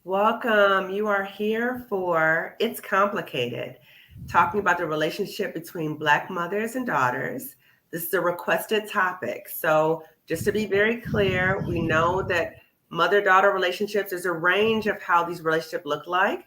Welcome. You are here for It's Complicated, talking about the relationship between Black mothers and daughters. This is a requested topic. So, just to be very clear, we know that mother daughter relationships, there's a range of how these relationships look like.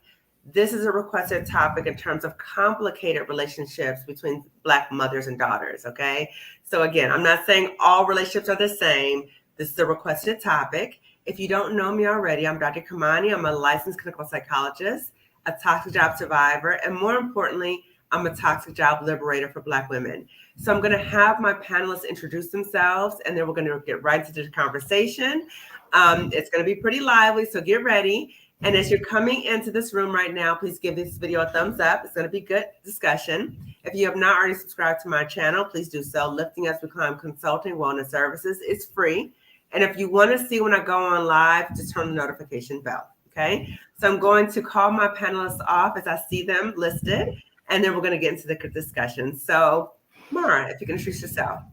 This is a requested topic in terms of complicated relationships between Black mothers and daughters. Okay. So, again, I'm not saying all relationships are the same. This is a requested topic. If you don't know me already, I'm Dr. Kamani. I'm a licensed clinical psychologist, a toxic job survivor, and more importantly, I'm a toxic job liberator for Black women. So I'm going to have my panelists introduce themselves, and then we're going to get right into the conversation. It's going to be pretty lively, so get ready. And as you're coming into this room right now, please give this video a thumbs up. It's going to be good discussion. If you have not already subscribed to my channel, please do so. Lifting Us Become Consulting Wellness Services is free. And if you want to see when I go on live, just turn the notification bell. Okay. So I'm going to call my panelists off as I see them listed, and then we're going to get into the discussion. So, Mara, if you can introduce yourself.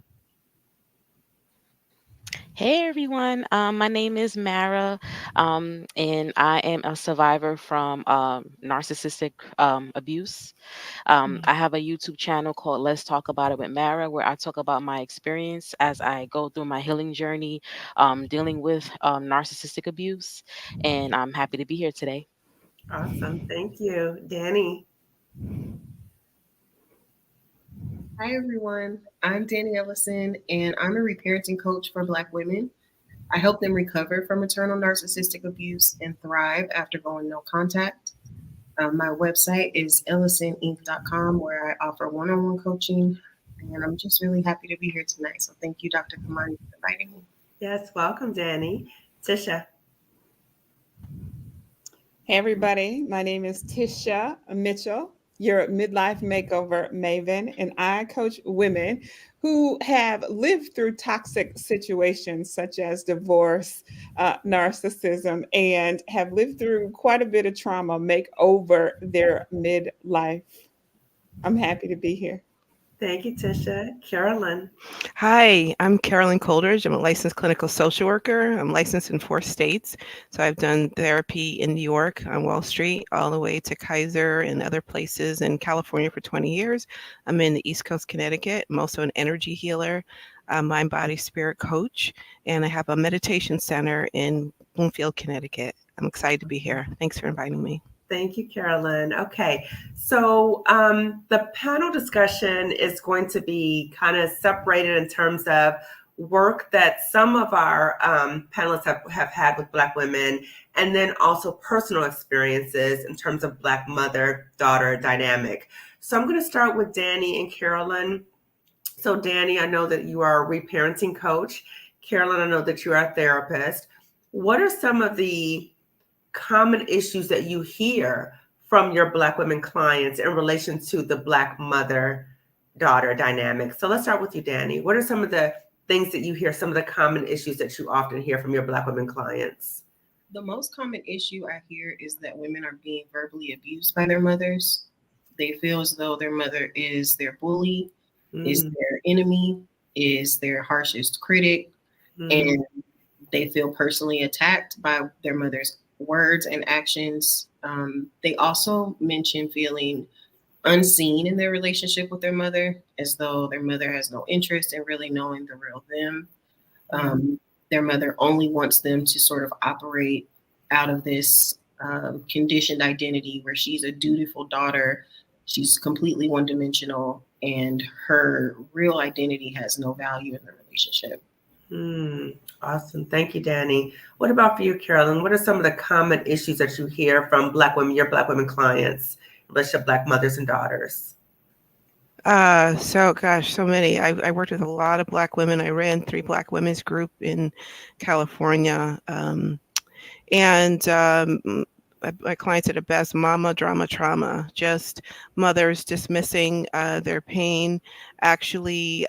Hey everyone, my name is Mara, and I am a survivor from narcissistic abuse. I have a YouTube channel called Let's Talk About It with Mara, where I talk about my experience as I go through my healing journey dealing with narcissistic abuse, and I'm happy to be here today. Awesome. Thank you. Danny. Hi, everyone. I'm Danny Ellison, and I'm a reparenting coach for Black women. I help them recover from maternal narcissistic abuse and thrive after going no contact. My website is ellisoninc.com, where I offer one on one coaching. And I'm just really happy to be here tonight. So thank you, Dr. Kamani, for inviting me. Yes, welcome, Danny. Tisha. Hey, everybody. My name is Tisha Mitchell, your midlife makeover maven, and I coach women who have lived through toxic situations such as divorce, narcissism, and have lived through quite a bit of trauma make over their midlife. I'm happy to be here. Thank you, Tisha. Carolyn. Hi, I'm Carolyn Coldridge. I'm a licensed clinical social worker. I'm licensed in 4 states. So I've done therapy in New York on Wall Street, all the way to Kaiser and other places in California for 20 years. I'm in the East Coast, Connecticut. I'm also an energy healer, mind, body, spirit coach, and I have a meditation center in Bloomfield, Connecticut. I'm excited to be here. Thanks for inviting me. Thank you, Carolyn. Okay, so the panel discussion is going to be kind of separated in terms of work that some of our panelists have had with Black women, and then also personal experiences in terms of Black mother-daughter dynamic. So I'm going to start with Danny and Carolyn. So Danny, I know that you are a reparenting coach. Carolyn, I know that you are a therapist. What are some of the common issues that you hear from your Black women clients in relation to the Black mother-daughter dynamic? So let's start with you, Danny. What are some of the things that you hear, some of the common issues that you often hear from your Black women clients? The most common issue I hear is that women are being verbally abused by their mothers. They feel as though their mother is their bully, is their enemy, is their harshest critic, and they feel personally attacked by their mother's words and actions. They also mention feeling unseen in their relationship with their mother, as though their mother has no interest in really knowing the real them. Their mother only wants them to sort of operate out of this conditioned identity where she's a dutiful daughter, she's completely one-dimensional, and her real identity has no value in the relationship. Awesome. Thank you, Danny. What about for you, Carolyn? What are some of the common issues that you hear from Black women, your Black women clients, relationship Black mothers and daughters? So many. I worked with a lot of Black women. I ran 3 Black women's group in California. My clients are the best: mama, drama, trauma, just mothers dismissing their pain, actually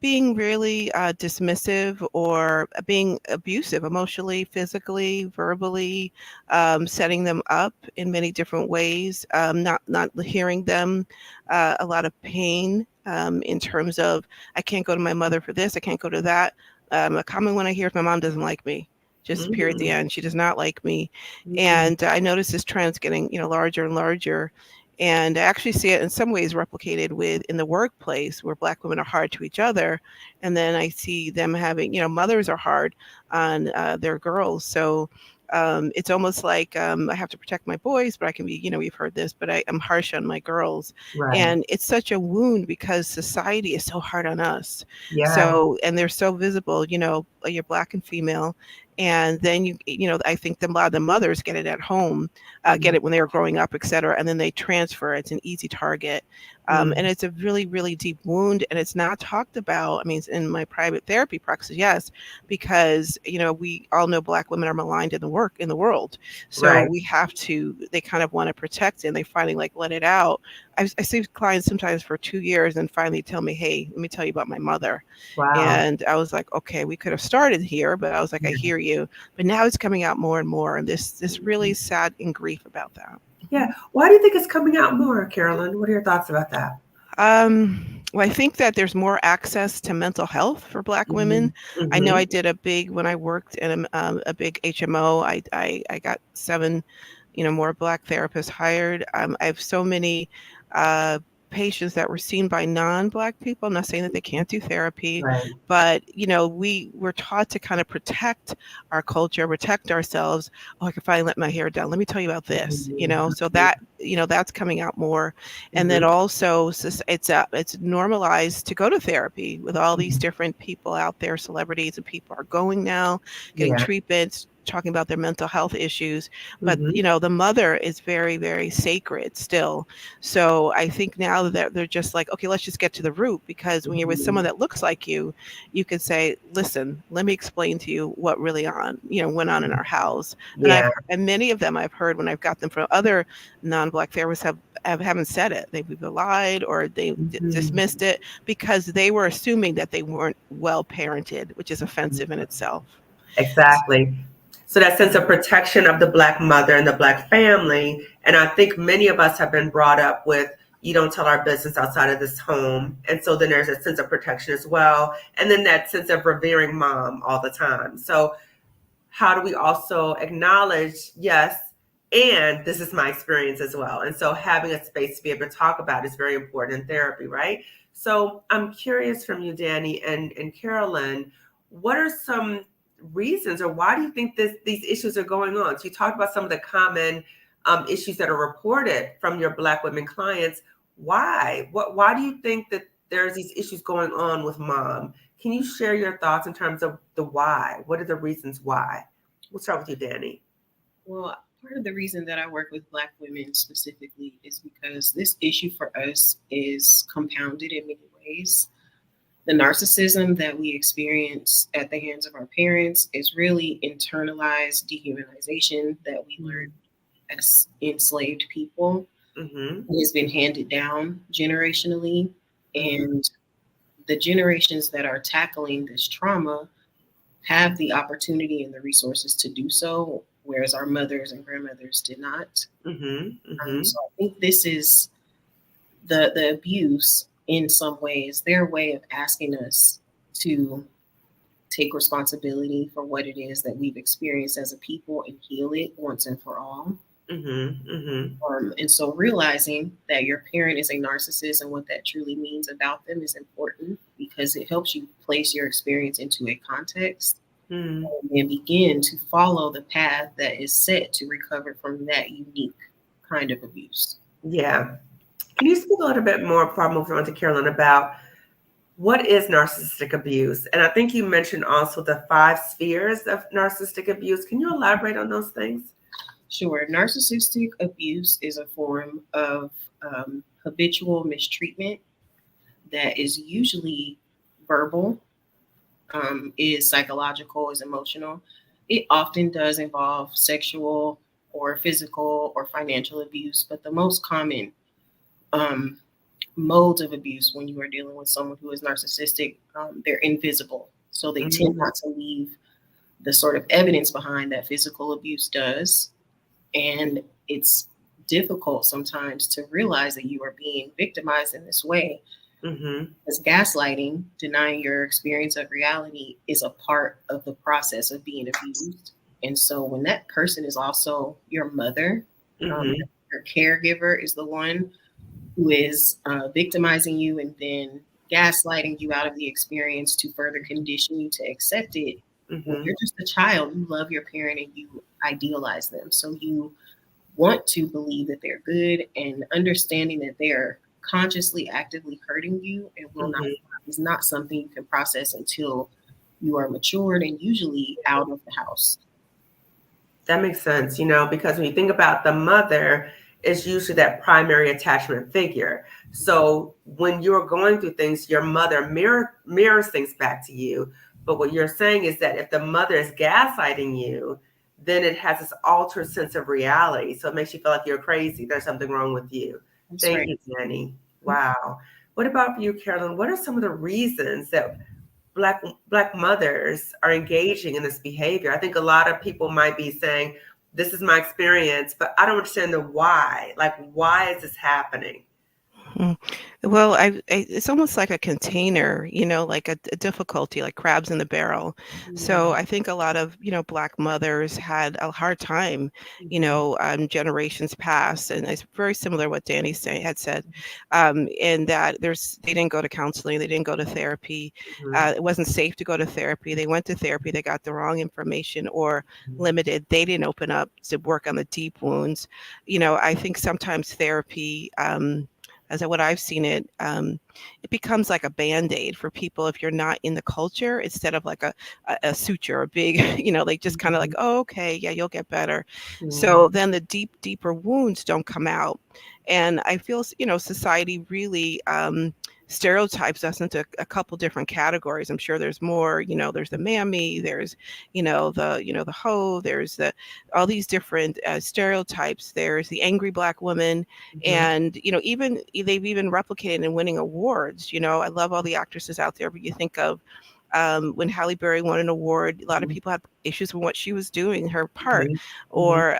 being really dismissive or being abusive emotionally, physically, verbally, setting them up in many different ways, not hearing them, a lot of pain in terms of, I can't go to my mother for this, I can't go to that. A common one I hear is my mom doesn't like me. just appear at the end. She does not like me. Mm. And I notice this trend's getting, larger and larger. And I actually see it in some ways replicated in the workplace where Black women are hard to each other. And then I see them having, mothers are hard on their girls. So it's almost like I have to protect my boys, but I can be, we've heard this, but I'm harsh on my girls. Right. And it's such a wound because society is so hard on us. Yeah. So, and they're so visible, you're Black and female. And then I think a lot of the mothers get it at home, get it when they were growing up, et cetera, and then they transfer. It's an easy target. And it's a really, really deep wound, and it's not talked about. I mean, in my private therapy practice, yes, because we all know Black women are maligned in the world. So Right. we have to. They kind of want to protect it, and they finally let it out. I see clients sometimes for 2 years, and finally tell me, "Hey, let me tell you about my mother." Wow. And I was like, "Okay, we could have started here," but I was like, "I hear you." But now it's coming out more and more, and this really sad and grief about that. Yeah. Why do you think it's coming out more, Carolyn? What are your thoughts about that? Well, I think that there's more access to mental health for Black women. I know I did when I worked in a big HMO, I got 7, more Black therapists hired. I have so many patients that were seen by non-Black people. I'm not saying that they can't do therapy, Right. but we were taught to kind of protect our culture, protect ourselves. Oh, I can finally let my hair down. Let me tell you about this, so that, that's coming out more. And then also it's normalized to go to therapy with all these different people out there, celebrities and people are going now, getting treatments, talking about their mental health issues. But, the mother is very, very sacred still. So I think now that they're just like, okay, let's just get to the root, because when you're with someone that looks like you can say, listen, let me explain to you what really went on in our house. Yeah. And many of them I've heard when I've got them from other non-Black therapists haven't said it. They've either lied or they dismissed it because they were assuming that they weren't well parented, which is offensive in itself. Exactly. So that sense of protection of the Black mother and the Black family. And I think many of us have been brought up with, you don't tell our business outside of this home. And so then there's a sense of protection as well. And then that sense of revering mom all the time. So how do we also acknowledge, yes, and this is my experience as well. And so having a space to be able to talk about is very important in therapy, right? So I'm curious from you, Danny and Carolyn, what are some reasons, or why do you think these issues are going on? So you talked about some of the common issues that are reported from your Black women clients. Why? Why do you think that there's these issues going on with mom? Can you share your thoughts in terms of the why? What are the reasons why? We'll start with you, Danny. Well, part of the reason that I work with Black women specifically is because this issue for us is compounded in many ways. The narcissism that we experience at the hands of our parents is really internalized dehumanization that we learned as enslaved people. It has been handed down generationally, and the generations that are tackling this trauma have the opportunity and the resources to do so, whereas our mothers and grandmothers did not. So I think this is the abuse in some ways, their way of asking us to take responsibility for what it is that we've experienced as a people and heal it once and for all. And so realizing that your parent is a narcissist and what that truly means about them is important, because it helps you place your experience into a context and begin to follow the path that is set to recover from that unique kind of abuse. Yeah. Can you speak a little bit more before I move on to Carolyn about what is narcissistic abuse? And I think you mentioned also the 5 spheres of narcissistic abuse. Can you elaborate on those things? Sure. Narcissistic abuse is a form of habitual mistreatment that is usually verbal, is psychological, is emotional. It often does involve sexual or physical or financial abuse, but the most common modes of abuse when you are dealing with someone who is narcissistic, they're invisible. So they tend not to leave the sort of evidence behind that physical abuse does. And it's difficult sometimes to realize that you are being victimized in this way. Because gaslighting, denying your experience of reality, is a part of the process of being abused. And so when that person is also your mother, Mm-hmm. your caregiver is the one who is victimizing you and then gaslighting you out of the experience to further condition you to accept it. When Mm-hmm. you're just a child, you love your parent and you idealize them. So you want to believe that they're good, and understanding that they're consciously, actively hurting you and will not is not something you can process until you are matured and usually out of the house. That makes sense, because when you think about the mother, it's usually that primary attachment figure. So when you're going through things, your mother mirrors things back to you. But what you're saying is that if the mother is gaslighting you, then it has this altered sense of reality. So it makes you feel like you're crazy. There's something wrong with you. That's Thank right. you, Jenny. Wow. What about for you, Carolyn? What are some of the reasons that Black mothers are engaging in this behavior? I think a lot of people might be saying, this is my experience, but I don't understand the why. Like, why is this happening? Well, it's almost like a container, like a difficulty, like crabs in the barrel. So I think a lot of, Black mothers had a hard time, generations past, and it's very similar to what Danny had said, in that they didn't go to counseling, they didn't go to therapy. It wasn't safe to go to therapy. They went to therapy, they got the wrong information or limited. They didn't open up to work on the deep wounds. I think sometimes therapy, as what I've seen it, it becomes like a Band-Aid for people if you're not in the culture, instead of like a suture, a big, like just kind of like, oh, okay, yeah, you'll get better. So then the deeper wounds don't come out. And I feel, society really stereotypes us into a couple different categories. I'm sure there's more, there's the mammy, there's, the hoe, there's all these different stereotypes. There's the angry Black woman. And, even they've even replicated in winning awards. I love all the actresses out there, but you think of when Halle Berry won an award, a lot of people had issues with what she was doing, her part. Or,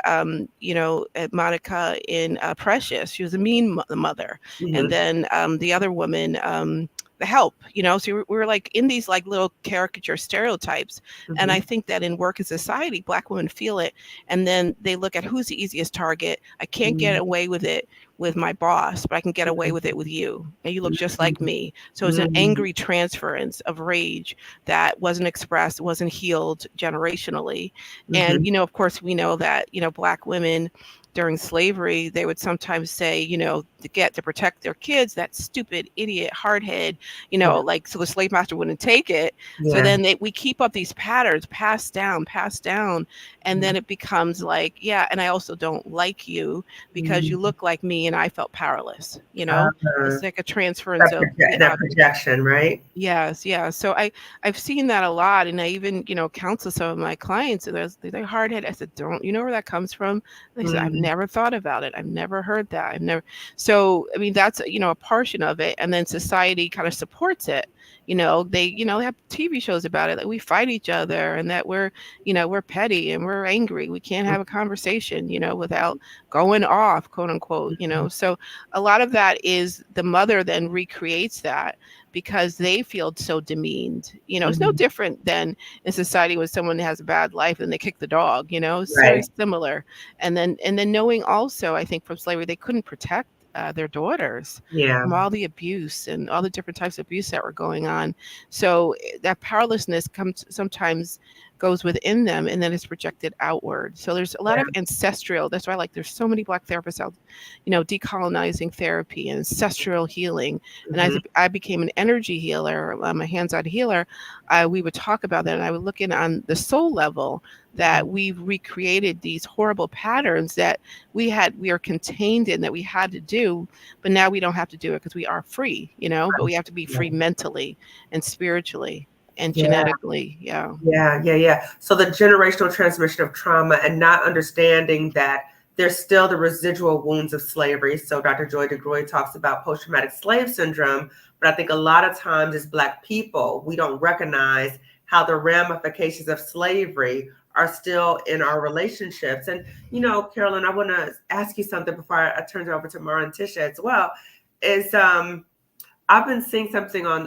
Monica in Precious, she was a mean mother. And then the other woman, The Help, so we were like in these like little caricature stereotypes. And I think that in work and society, Black women feel it. And then they look at who's the easiest target. I can't get away with it with my boss, but I can get away with it with you. And you look just like me. So it's an angry transference of rage that wasn't expressed, wasn't healed generationally. And, of course, we know that, Black women during slavery, they would sometimes say, to protect their kids, that stupid idiot hardhead, like, so the slave master wouldn't take it. So then we keep up these patterns passed down. And then it becomes like, yeah, and I also don't like you because you look like me and I felt powerless, it's like a transference of that projection, right? Yes. Yeah. So I've seen that a lot. And I even, counsel some of my clients, and they're hard headed. I said, don't, you know where that comes from? And they said, I've never thought about it. I've never heard that. So, I mean, that's, a portion of it. And then society kind of supports it. They have TV shows about it, that we fight each other and that we're petty and we're angry. We can't have a conversation, without going off, quote unquote, So a lot of that is the mother then recreates that because they feel so demeaned. It's no different than in society when someone has a bad life and they kick the dog, it's very similar. And then knowing also, I think from slavery, they couldn't protect their daughters from all the abuse and all the different types of abuse that were going on. So that powerlessness sometimes goes within them and then it's projected outward. So there's a lot of ancestral. That's why there's so many Black therapists out, decolonizing therapy and ancestral healing. And as I became an energy healer, a hands-on healer, we would talk about that. And I would look in on the soul level that we've recreated these horrible patterns that we are contained in, that we had to do, but now we don't have to do it because we are free, but we have to be free mentally and spiritually and genetically. Yeah. So the generational transmission of trauma and not understanding that there's still the residual wounds of slavery. So Dr. Joy DeGroy talks about post-traumatic slave syndrome, but I think a lot of times as Black people, we don't recognize how the ramifications of slavery are still in our relationships. And, Carolyn, I want to ask you something before I turn it over to Mara and Tisha as well, is I've been seeing something on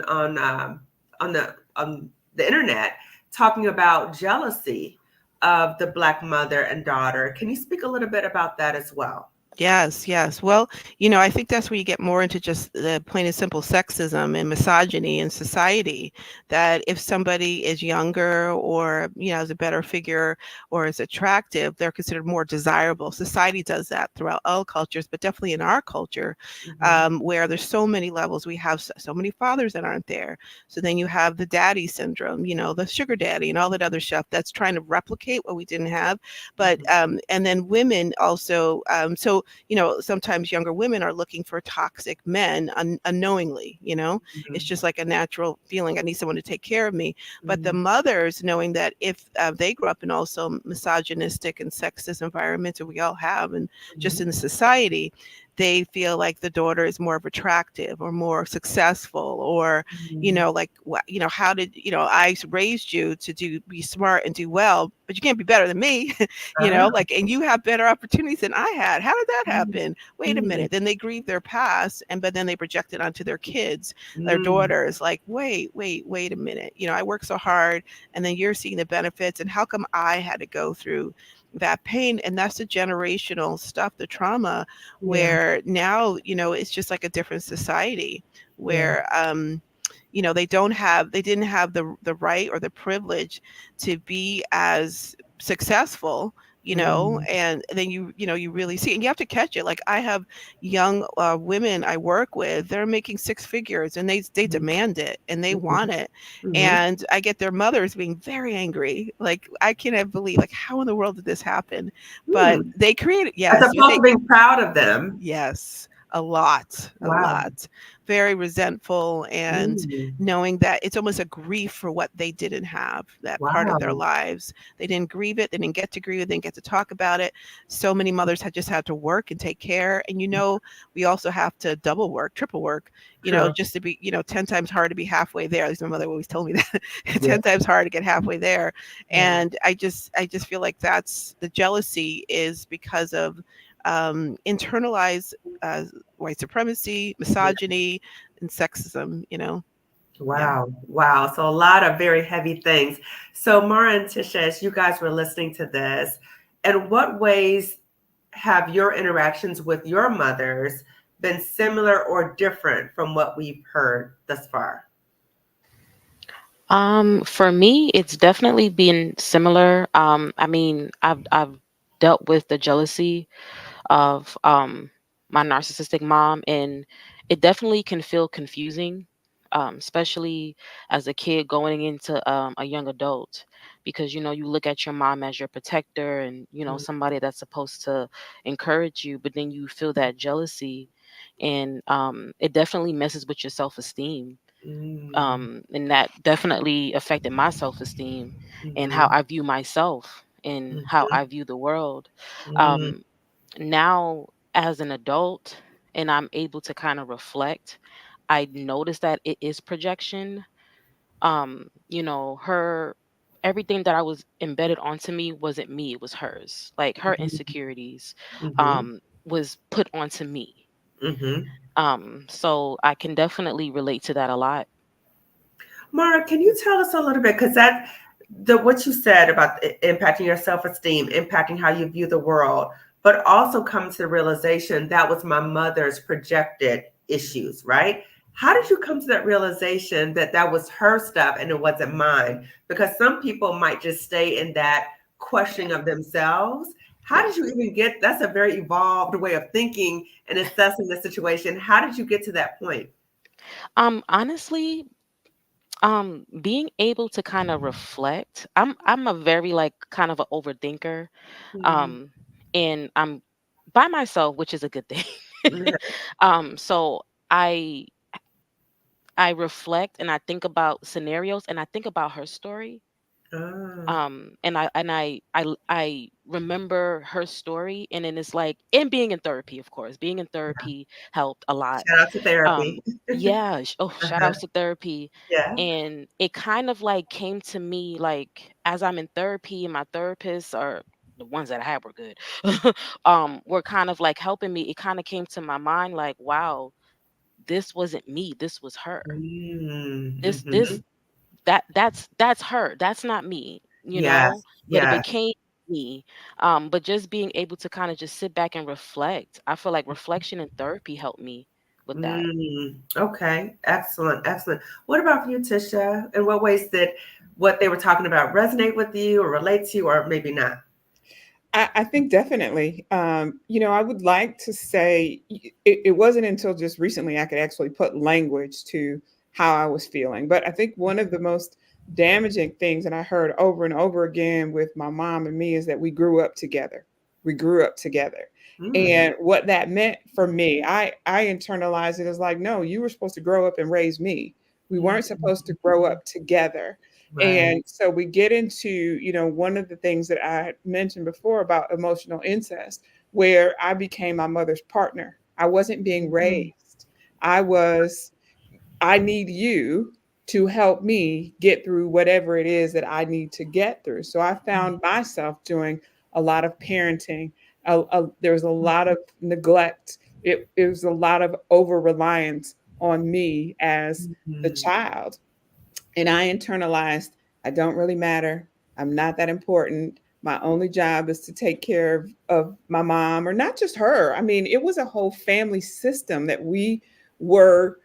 the internet talking about jealousy of the Black mother and daughter. Can you speak a little bit about that as well? Yes, yes. Well, I think that's where you get more into just the plain and simple sexism and misogyny in society. That if somebody is younger or, is a better figure or is attractive, they're considered more desirable. Society does that throughout all cultures, but definitely in our culture, Mm-hmm. where there's so many levels. We have so many fathers that aren't there. So then you have the daddy syndrome, the sugar daddy and all that other stuff that's trying to replicate what we didn't have. But, and then women also, so sometimes younger women are looking for toxic men unknowingly, it's just like a natural feeling. I need someone to take care of me. But the mothers, knowing that if they grew up in also misogynistic and sexist environments, and we all have, and just in the society, they feel like the daughter is more of attractive or more successful, or like how did I raised you to be smart and do well, but you can't be better than me. Like, and you have better opportunities than I had. How did that happen? Wait a minute. Then they grieve their past, but then they project it onto their kids, their daughters. Like, wait a minute. I worked so hard, and then you're seeing the benefits, and how come I had to go through that pain? And that's the generational stuff, the trauma, where now, it's just like a different society where, they didn't have the right or the privilege to be as successful, and then you really see, and you have to catch it. Like, I have young women I work with, they're making six figures, and they demand it and they want it. And I get their mothers being very angry. Like, I cannot believe, like, how in the world did this happen? But they created, As yes, opposed to being proud of them. yes, a lot, Wow. very resentful, and Mm. knowing that it's almost a grief for what they didn't have, that part of their Wow. lives. They didn't grieve it. They didn't get to grieve it. They didn't get to talk about it. So many mothers had just had to work and take care. And, we also have to double work, triple work, True. just to be, 10 times hard to be halfway there. At least my mother always told me that. Yeah. 10 times hard to get halfway there. Yeah. And I just feel like that's the jealousy is because of internalized white supremacy, misogyny, and sexism, Wow. Wow. So a lot of very heavy things. So Mara and Tisha, as you guys were listening to this, in what ways have your interactions with your mothers been similar or different from what we've heard thus far? For me, it's definitely been similar. I mean, I've dealt with the jealousy of my narcissistic mom, and it definitely can feel confusing, especially as a kid going into a young adult, because you look at your mom as your protector and somebody that's supposed to encourage you, but then you feel that jealousy, and it definitely messes with your self-esteem. And that definitely affected my self-esteem and how I view myself and how I view the world. Um, Now, as an adult, and I'm able to kind of reflect, I notice that it is projection. Her everything that I was embedded onto me wasn't me, it was hers. Like, her insecurities was put onto me. So I can definitely relate to that a lot. Mara, can you tell us a little bit, because what you said about impacting your self-esteem, impacting how you view the world, but also come to the realization that was my mother's projected issues, right? How did you come to that realization that that was her stuff and it wasn't mine? Because some people might just stay in that questioning of themselves. How did you even get, that's a very evolved way of thinking and assessing the situation. How did you get to that point? Honestly, being able to kind of reflect, I'm a very, like, kind of an overthinker. um and I'm by myself, which is a good thing. So I reflect and I think about scenarios and I think about her story. Ah, And I remember her story, and then it's like, and being in therapy, of course, being in therapy helped a lot. shout out to um therapy. yeah, shout Uh-huh. outs to therapy. Yeah. And it kind of like came to me, like, as I'm in therapy, and my therapists, are the ones that I had, were good. Were kind of like helping me. It kind of came to my mind, like, wow, this wasn't me, this was her. Mm, This mhm. that's her, that's not me. you know, Yes. but it Yes. became me. But just being able to kind of just sit back and reflect, I feel like reflection and therapy helped me with that. Okay. Excellent. Excellent. What about for you, Tisha? In what ways did what they were talking about resonate with you or relate to you, or maybe not? I think definitely. I would like to say it wasn't until just recently I could actually put language to how I was feeling. But I think one of the most damaging things, and I heard over and over again with my mom and me, is that we grew up together. We grew up together. Mm, And what that meant for me, I internalized it as like, no, you were supposed to grow up and raise me. We weren't supposed to grow up together. right. And so we get into, one of the things that I had mentioned before about emotional incest, where I became my mother's partner. I wasn't being Mm, raised. I was, I need you to help me get through whatever it is that I need to get through. So I found myself doing a lot of parenting. There was a lot of neglect. It was a lot of over reliance on me as the mm, child, and I internalized, I don't really matter. I'm not that important. My only job is to take care of my mom, or not just her. I mean, it was a whole family system that we were,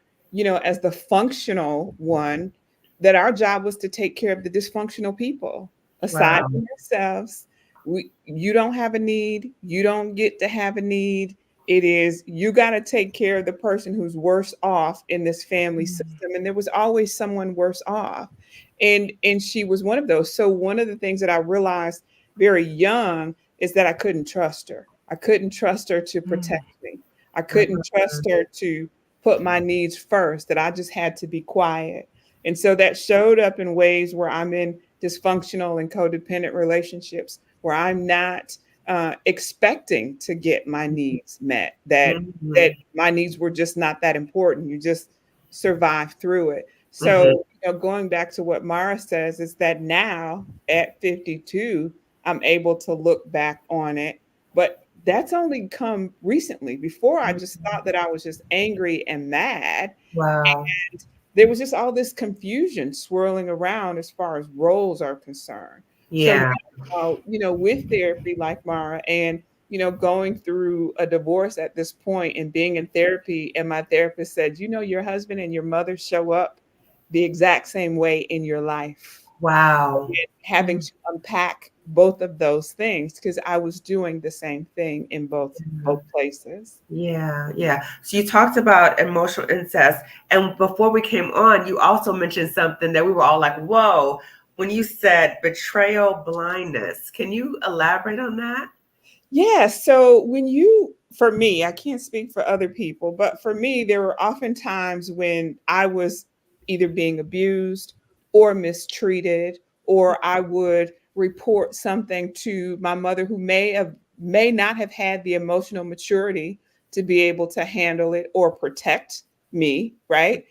as the functional one, that our job was to take care of the dysfunctional people. Aside wow. from ourselves, you don't have a need. You don't get to have a need. It is, you got to take care of the person who's worse off in this family Mm, system, and there was always someone worse off, and she was one of those. So one of the things that I realized very young is that I couldn't trust her. I couldn't trust her to mm, protect me. I couldn't uh-huh, trust her to put my needs first, that I just had to be quiet. And so that showed up in ways where I'm in dysfunctional and codependent relationships where I'm not expecting to get my needs met, that mhm, my needs were just not that important. You just survive through it. mhm. So, going back to what Mara says, is that now at 52, I'm able to look back on it. But that's only come recently. Before, I just thought that I was just angry and mad. Wow. And there was just all this confusion swirling around as far as roles are concerned. So Yeah. now, with therapy like Mara, and going through a divorce at this point and being in therapy, and my therapist said, your husband and your mother show up the exact same way in your life. Wow. And having Mm, to unpack both of those things, because I was doing the same thing in both places. yeah. Yeah. So you talked about emotional incest, and before we came on, you also mentioned something that we were all like, "Whoa!" When you said betrayal blindness. Can you elaborate on that? Yeah. So for me, I can't speak for other people, but for me, there were often times when I was either being abused or mistreated, or I would report something to my mother who may not have had the emotional maturity to be able to handle it or protect me, right?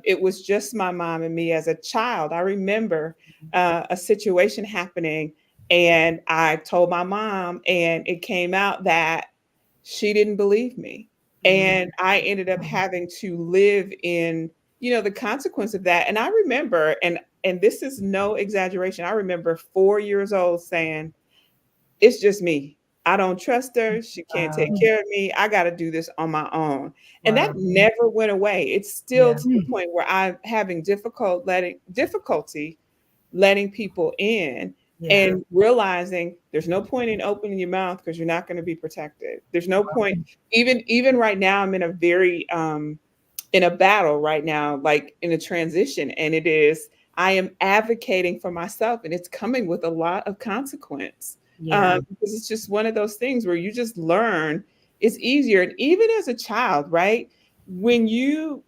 It was just my mom and me as a child. I remember a situation happening, and I told my mom, and it came out that she didn't believe me. Mm, And I ended up having to live in, the consequence of that. And I remember, and this is no exaggeration, I remember 4 years old saying, it's just me. I don't trust her. She can't take wow. care of me. I got to do this on my own. And that Wow. never went away. It's still Yeah. to the point where I'm having difficulty letting people in, Yeah. and realizing there's no point in opening your mouth because you're not going to be protected. There's no point. Even right now, I'm in a very in a battle right now, like in a transition, and it is, I am advocating for myself, and it's coming with a lot of consequence, Yeah. because it's just one of those things where you just learn it's easier. And even as a child, right, when you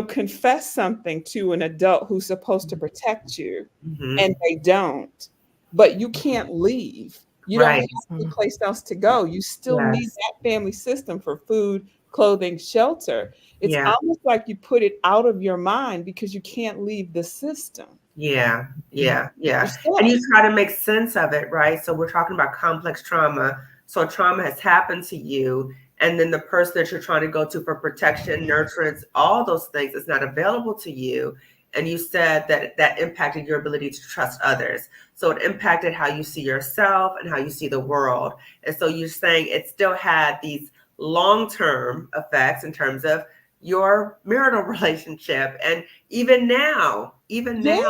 confess something to an adult who's supposed to protect you, Hmm. and they don't, but you can't leave. You don't have Right. any place else to go. You still need Yes. that family system for food, clothing, shelter. It's Yeah. almost like you put it out of your mind because you can't leave the system. Yeah, yeah, You're yeah. And stuck. you try to make sense of it, right? So we're talking about complex trauma. So trauma has happened to you, and then the person that you're trying to go to for protection, nurturance, all those things is not available to you. And you said that that impacted your ability to trust others. So it impacted how you see yourself and how you see the world. And so you're saying it still had these long-term effects in terms of your marital relationship. And even now, Yeah, I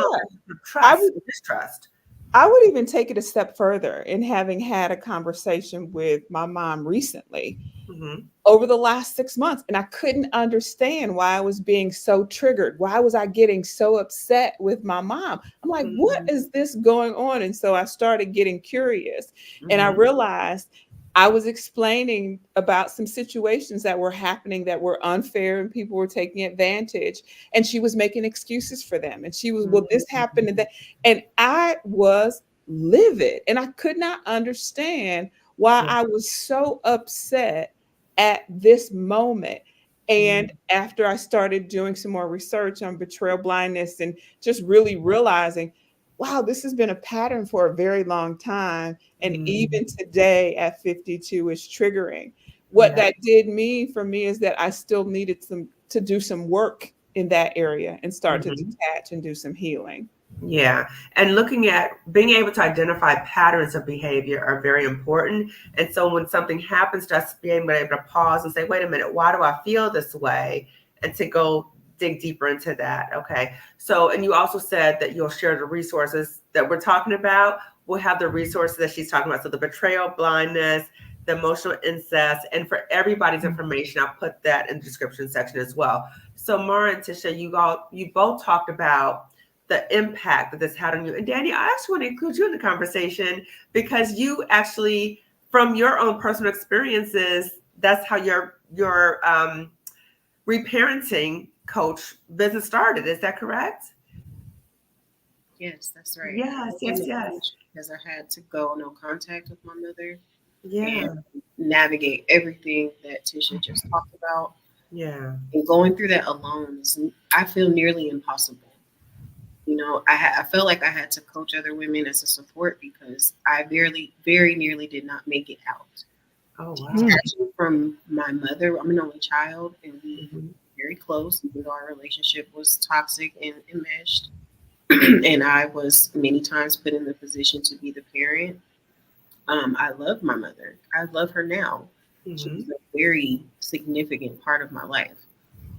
trust would and distrust. I would even take it a step further in having had a conversation with my mom recently Mm-hmm. over the last 6 months. And I couldn't understand why I was being so triggered. Why was I getting so upset with my mom? I'm like, what Mm-hmm. is this going on? And so I started getting curious and I Mm-hmm. realized I was explaining about some situations that were happening that were unfair and people were taking advantage. And she was making excuses for them. And she was, well, this happened and that. And I was livid and I could not understand why Yeah. I was so upset at this moment. And after I started doing some more research on betrayal blindness and just really realizing, wow, this has been a pattern for a very long time. And Mm-hmm. even today at 52 is triggering. What Yeah. that did mean for me is that I still needed to do some work in that area and start to Mm-hmm. detach and do some healing. Yeah. And looking at being able to identify patterns of behavior are very important. And so when something happens to us, being able to pause and say, wait a minute, why do I feel this way? And to go dig deeper into that. Okay. So, and you also said that you'll share the resources that we're talking about. We'll have the resources that she's talking about. So the betrayal, blindness, the emotional incest, and for everybody's information, I'll put that in the description section as well. So Mara and Tisha, you both talked about the impact that this had on you. And Danny, I actually want to include you in the conversation because you actually, from your own personal experiences, that's how your reparenting coach business started. Is that correct? Yes, that's right. I Yes, became yes, a yes. coach because I had to go no contact with my mother Yeah, and navigate everything that Tisha just talked about. yeah. And going through that alone is, I feel, nearly impossible. You know, I felt like I had to coach other women as a support because I very nearly did not make it out. Oh, wow. Detaching from my mother, I'm an only child, and we were Mhm. very close, even though our relationship was toxic and enmeshed. And I was many times put in the position to be the parent. I love my mother. I love her now. She was Mhm. a very significant part of my life.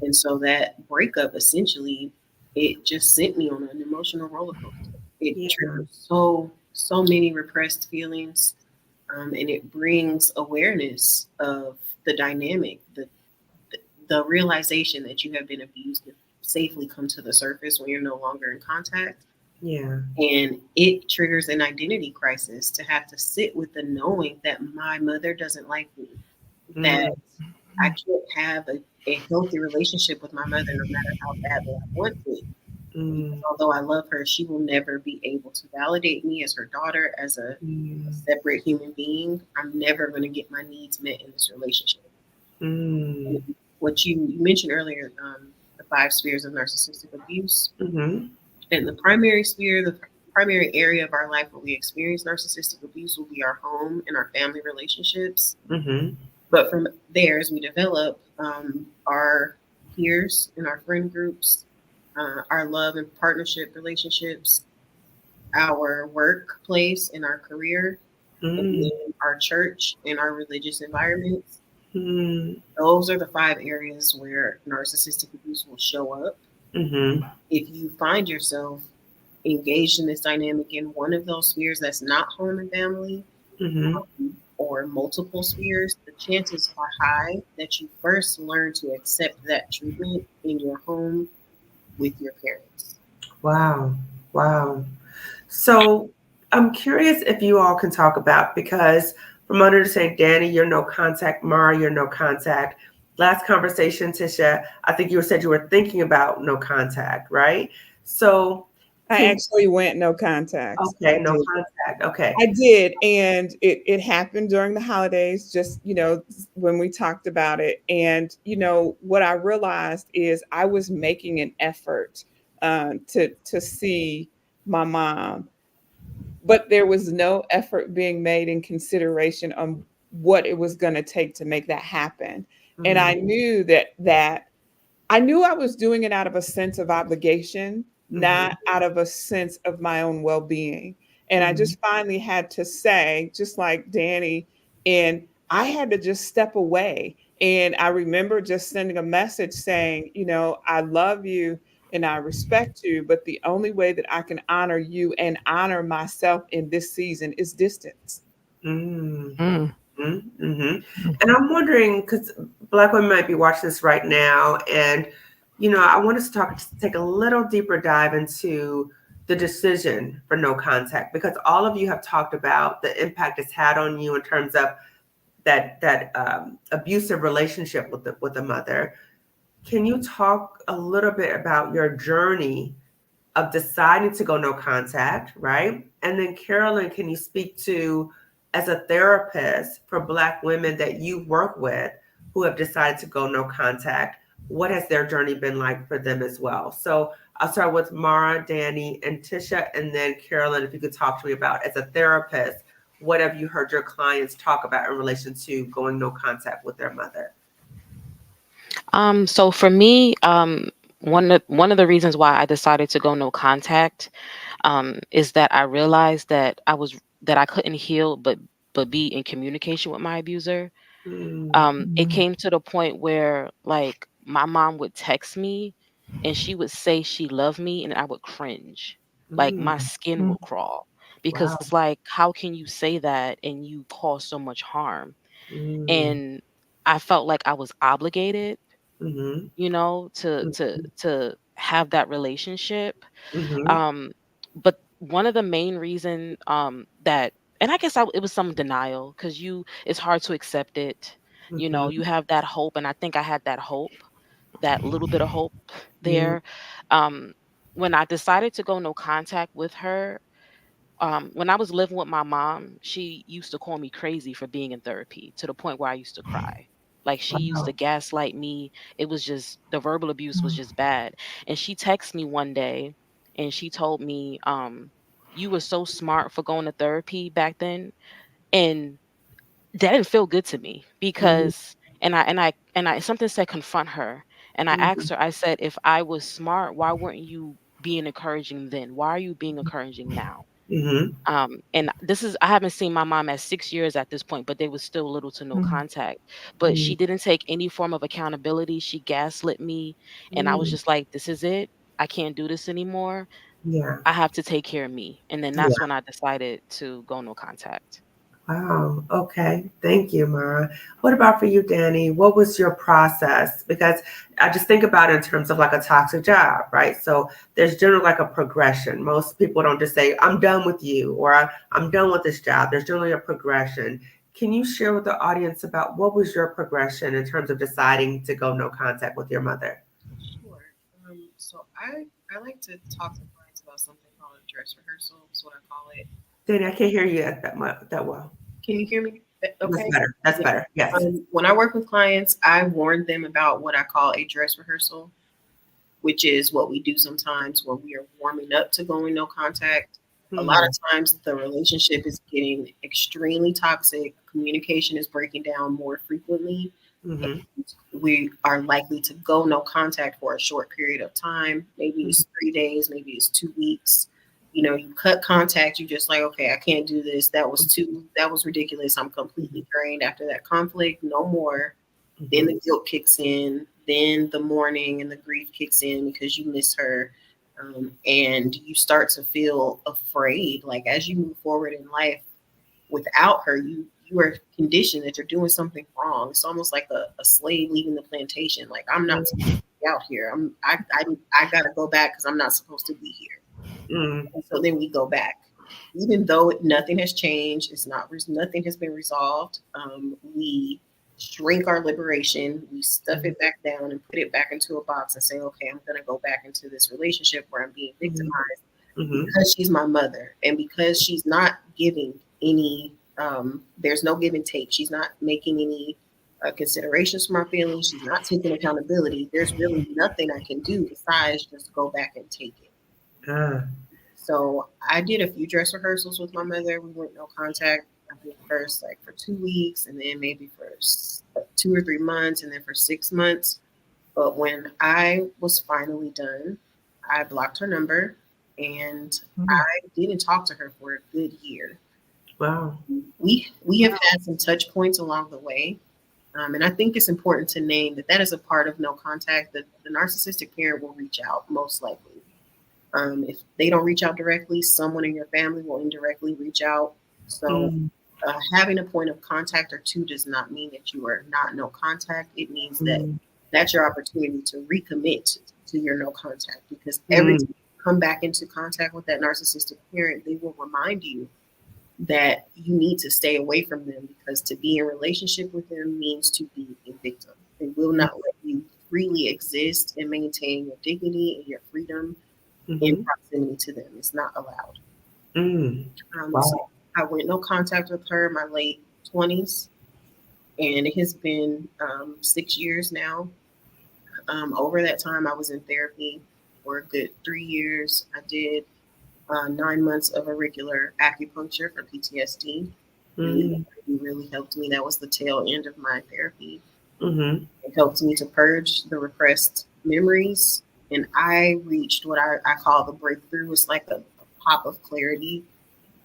And so that breakup essentially, it just sent me on an emotional roller coaster. It Yeah. triggered so many repressed feelings, and it brings awareness of the dynamic, the realization that you have been abused to safely come to the surface when you're no longer in contact. Yeah. And it triggers an identity crisis to have to sit with the knowing that my mother doesn't like me, that Mm. I can't have a healthy relationship with my mother no matter how badly I want it. Because Mm. although I love her, she will never be able to validate me as her daughter, as a Mm. separate human being. I'm never going to get my needs met in this relationship. Mm. And what you mentioned earlier, the 5 spheres of narcissistic abuse, Mhm. and the primary sphere, the primary area of our life where we experience narcissistic abuse will be our home and our family relationships. Mhm. But from there, as we develop, our peers and our friend groups, our love and partnership relationships, our workplace and our career, and Mm. then our church and our religious environments. Mm. Those are the 5 areas where narcissistic abuse will show up. Mhm. If you find yourself engaged in this dynamic in one of those spheres that's not home and family, Mhm. or multiple spheres, the chances are high that you first learn to accept that treatment in your home with your parents. Wow. Wow. So I'm curious if you all can talk about, because from understanding, Danny, you're no contact. Mara, you're no contact. Last conversation, Tisha, I think you said you were thinking about no contact, right? So I can actually went no contact. I okay, no did. contact. Okay. I did, and it happened during the holidays, just, when we talked about it. And, what I realized is I was making an effort to see my mom, but there was no effort being made in consideration on what it was going to take to make that happen. And Mm, I knew that I knew I was doing it out of a sense of obligation, not out of a sense of my own well-being. And I just finally had to say, just like Danny, and I had to just step away. And I remember just sending a message saying, I love you and I respect you, but the only way that I can honor you and honor myself in this season is distance. Mm. Mm. And I'm wondering, because Black women might be watching this right now, and I want us to take a little deeper dive into the decision for no contact, because all of you have talked about the impact it's had on you in terms of that abusive relationship with the mother. Can you talk a little bit about your journey of deciding to go no contact, right? And then Carolyn, can you speak to, as a therapist for Black women that you work with who have decided to go no contact, what has their journey been like for them as well? So I'll start with Mara, Danny, and Tisha, and then Carolyn, if you could talk to me about, as a therapist, what have you heard your clients talk about in relation to going no contact with their mother? So for me, one of the reasons why I decided to go no contact is that I realized that I couldn't heal but be in communication with my abuser. It came to the point where, like, my mom would text me and she would say she loved me and I would cringe. Like my skin would crawl because Wow. it's like, how can you say that and you cause so much harm? And I felt like I was obligated, to have that relationship. But one of the main reason that, and I guess it was some denial, because it's hard to accept it. You have that hope, and I think I had that hope, that little bit of hope there. Um, when I decided to go no contact with her, when I was living with my mom, she used to call me crazy for being in therapy, to the point where I used to cry. Like, she used to Wow. gaslight me. It was just, the verbal abuse was just bad. And she texted me one day and she told me, you were so smart for going to therapy back then. And that didn't feel good to me, because and I something said confront her. And I asked her, I said, if I was smart, why weren't you being encouraging then? Why are you being encouraging now? And I haven't seen my mom at 6 years at this point, but there was still little to no contact. But she didn't take any form of accountability. She gaslit me. And I was just like, this is it. I can't do this anymore. Yeah. I have to take care of me. And then Yeah. that's when I decided to go no contact. Wow. Okay. Thank you, Mara. What about for you, Danny? What was your process? Because I just think about it in terms of like a toxic job, right? So there's generally like a progression. Most people don't just say, I'm done with you, or I'm done with this job. There's generally a progression. Can you share with the audience about what was your progression in terms of deciding to go no contact with your mother? Sure. So I like to talk to clients about something called a dress rehearsal. Is what I call it. Danny, I can't hear you that well. Can you hear me? That's Okay. better. That's better. Yes. When I work with clients, I warn them about what I call a dress rehearsal, which is what we do sometimes when we are warming up to going no contact. A lot of times the relationship is getting extremely toxic. Communication is breaking down more frequently. We are likely to go no contact for a short period of time. Maybe it's 3 days, maybe it's 2 weeks. You cut contact, you just like, okay, I can't do this. That was ridiculous. I'm completely drained after that conflict. No more. Then the guilt kicks in. Then the mourning and the grief kicks in because you miss her. And you start to feel afraid. Like, as you move forward in life without her, you are conditioned that you're doing something wrong. It's almost like a slave leaving the plantation. Like, I'm not supposed to be out here. I gotta go back because I'm not supposed to be here. And so then we go back, even though nothing has changed. Nothing has been resolved. We shrink our liberation. We stuff it back down and put it back into a box and say, okay, I'm going to go back into this relationship where I'm being victimized because she's my mother, and because she's not giving any. There's no give and take. She's not making any considerations for my feelings. She's not taking accountability. There's really nothing I can do besides just go back and take it. So I did a few dress rehearsals with my mother. We went no contact. I did first like for 2 weeks, and then maybe for 2 or 3 months, and then for 6 months. But when I was finally done, I blocked her number, and Mhm. I didn't talk to her for a good year. Wow. We have had some touch points along the way. And I think it's important to name that that is a part of no contact. The narcissistic parent will reach out most likely. If they don't reach out directly, someone in your family will indirectly reach out. So Mm, having a point of contact or two does not mean that you are not no contact. It means that mm, that's your opportunity to recommit to your no contact, because every mm, time you come back into contact with that narcissistic parent, they will remind you that you need to stay away from them, because to be in relationship with them means to be a victim. They will not let you freely exist and maintain your dignity and your freedom in mhm, proximity to them. It's not allowed. mm. So Wow. I went no contact with her in my late 20s, and it has been 6 years now. Over that time, I was in therapy for a good 3 years. I did 9 months of auricular acupuncture for PTSD. Really, Mm, really helped me. That was the tail end of my therapy. mhm, It helped me to purge the repressed memories. And I reached what I call the breakthrough. It's like a pop of clarity.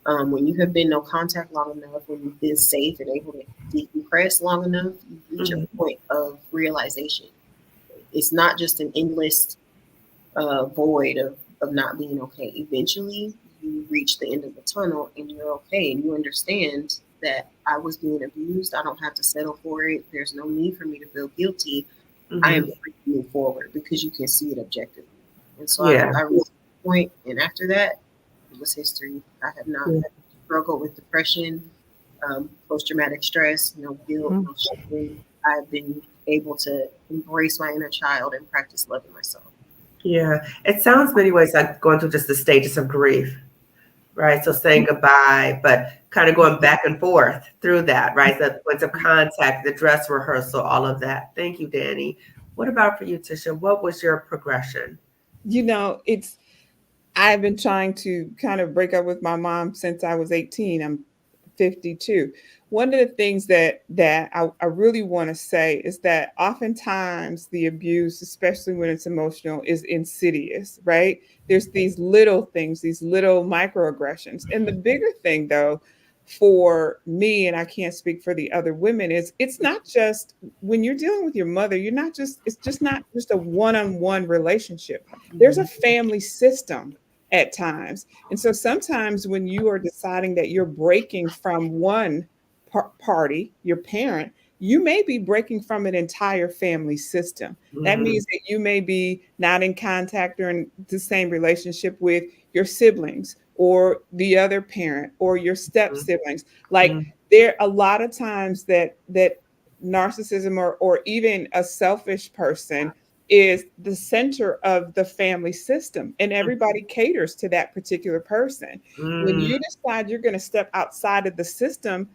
When you have been no contact long enough, when you've been safe and able to decompress long enough, you reach a mhm, point of realization. It's not just an endless void of not being okay. Eventually, you reach the end of the tunnel and you're okay, and you understand that I was being abused. I don't have to settle for it. There's no need for me to feel guilty. I am mhm. free to move forward because you can see it objectively. And so Yeah. I reached the point, and after that, it was history. I have not Yeah. had to struggle with depression, post traumatic stress, no guilt, Mhm. no shame. I've been able to embrace my inner child and practice loving myself. Yeah. It sounds many ways like going through just the stages of grief, right? So saying goodbye, but kind of going back and forth through that, right? The points of contact, the dress rehearsal, all of that. Thank you, Danny. What about for you, Tisha? What was your progression? It's I've been trying to kind of break up with my mom since I was 18. I'm 52. One of the things that I really want to say is that oftentimes the abuse, especially when it's emotional, is insidious, right? There's these little things, these little microaggressions. And the bigger thing, though, for me, and I can't speak for the other women, is it's not just when you're dealing with your mother, it's just not just a one-on-one relationship. There's a Mhm. family system at times. And so sometimes when you are deciding that you're breaking from one party, your parent, you may be breaking from an entire family system. That Mhm. means that you may be not in contact or in the same relationship with your siblings or the other parent or your step siblings. Like Mhm. there a lot of times that narcissism or even a selfish person is the center of the family system, and everybody caters to that particular person. When Mhm. you decide you're going to step outside of the system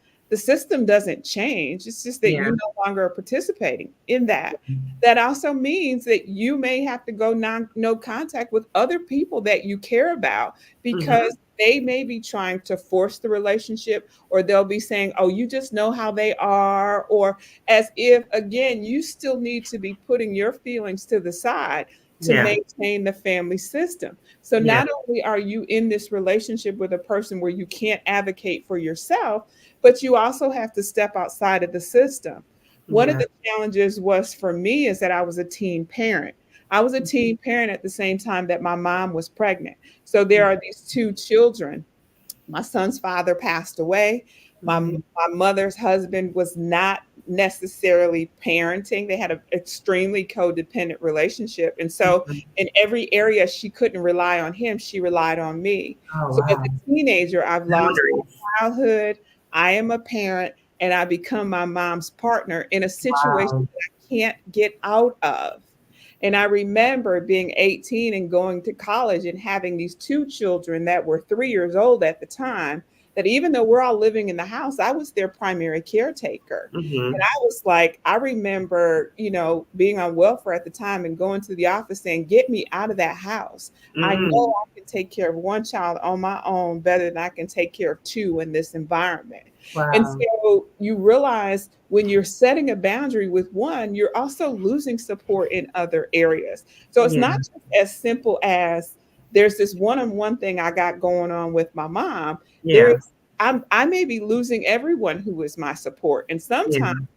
doesn't change. It's just that Yeah. you no longer are participating in that. That also means that you may have to go no contact with other people that you care about, Mhm. because they may be trying to force the relationship, or they'll be saying, oh, you just know how they are, or as if, again, you still need to be putting your feelings to the side to Yeah. maintain the family system. So Yeah. not only are you in this relationship with a person where you can't advocate for yourself, but you also have to step outside of the system. One of Yeah. the challenges was for me is that I was a teen parent. I was a teen parent at the same time that my mom was pregnant. So there are these two children. My son's father passed away. Mhm. My mother's husband was not necessarily parenting. They had an extremely codependent relationship. And so Mhm. in every area she couldn't rely on him, she relied on me. Oh, So as wow. a teenager, I've lost my Boundaries. childhood. I am a parent, and I become my mom's partner in a situation Wow. that I can't get out of. And I remember being 18 and going to college and having these two children that were 3 years old at the time. That even though we're all living in the house, I was their primary caretaker. And Mhm. I was like, I remember, being on welfare at the time and going to the office saying, get me out of that house. I Mm. know I can take care of one child on my own better than I can take care of two in this environment. And Wow. so you realize when you're setting a boundary with one, you're also losing support in other areas. So it's Yeah. not just as simple as there's this one-on-one thing I got going on with my mom. Yeah. There's I may be losing everyone who is my support. And Yeah. sometimes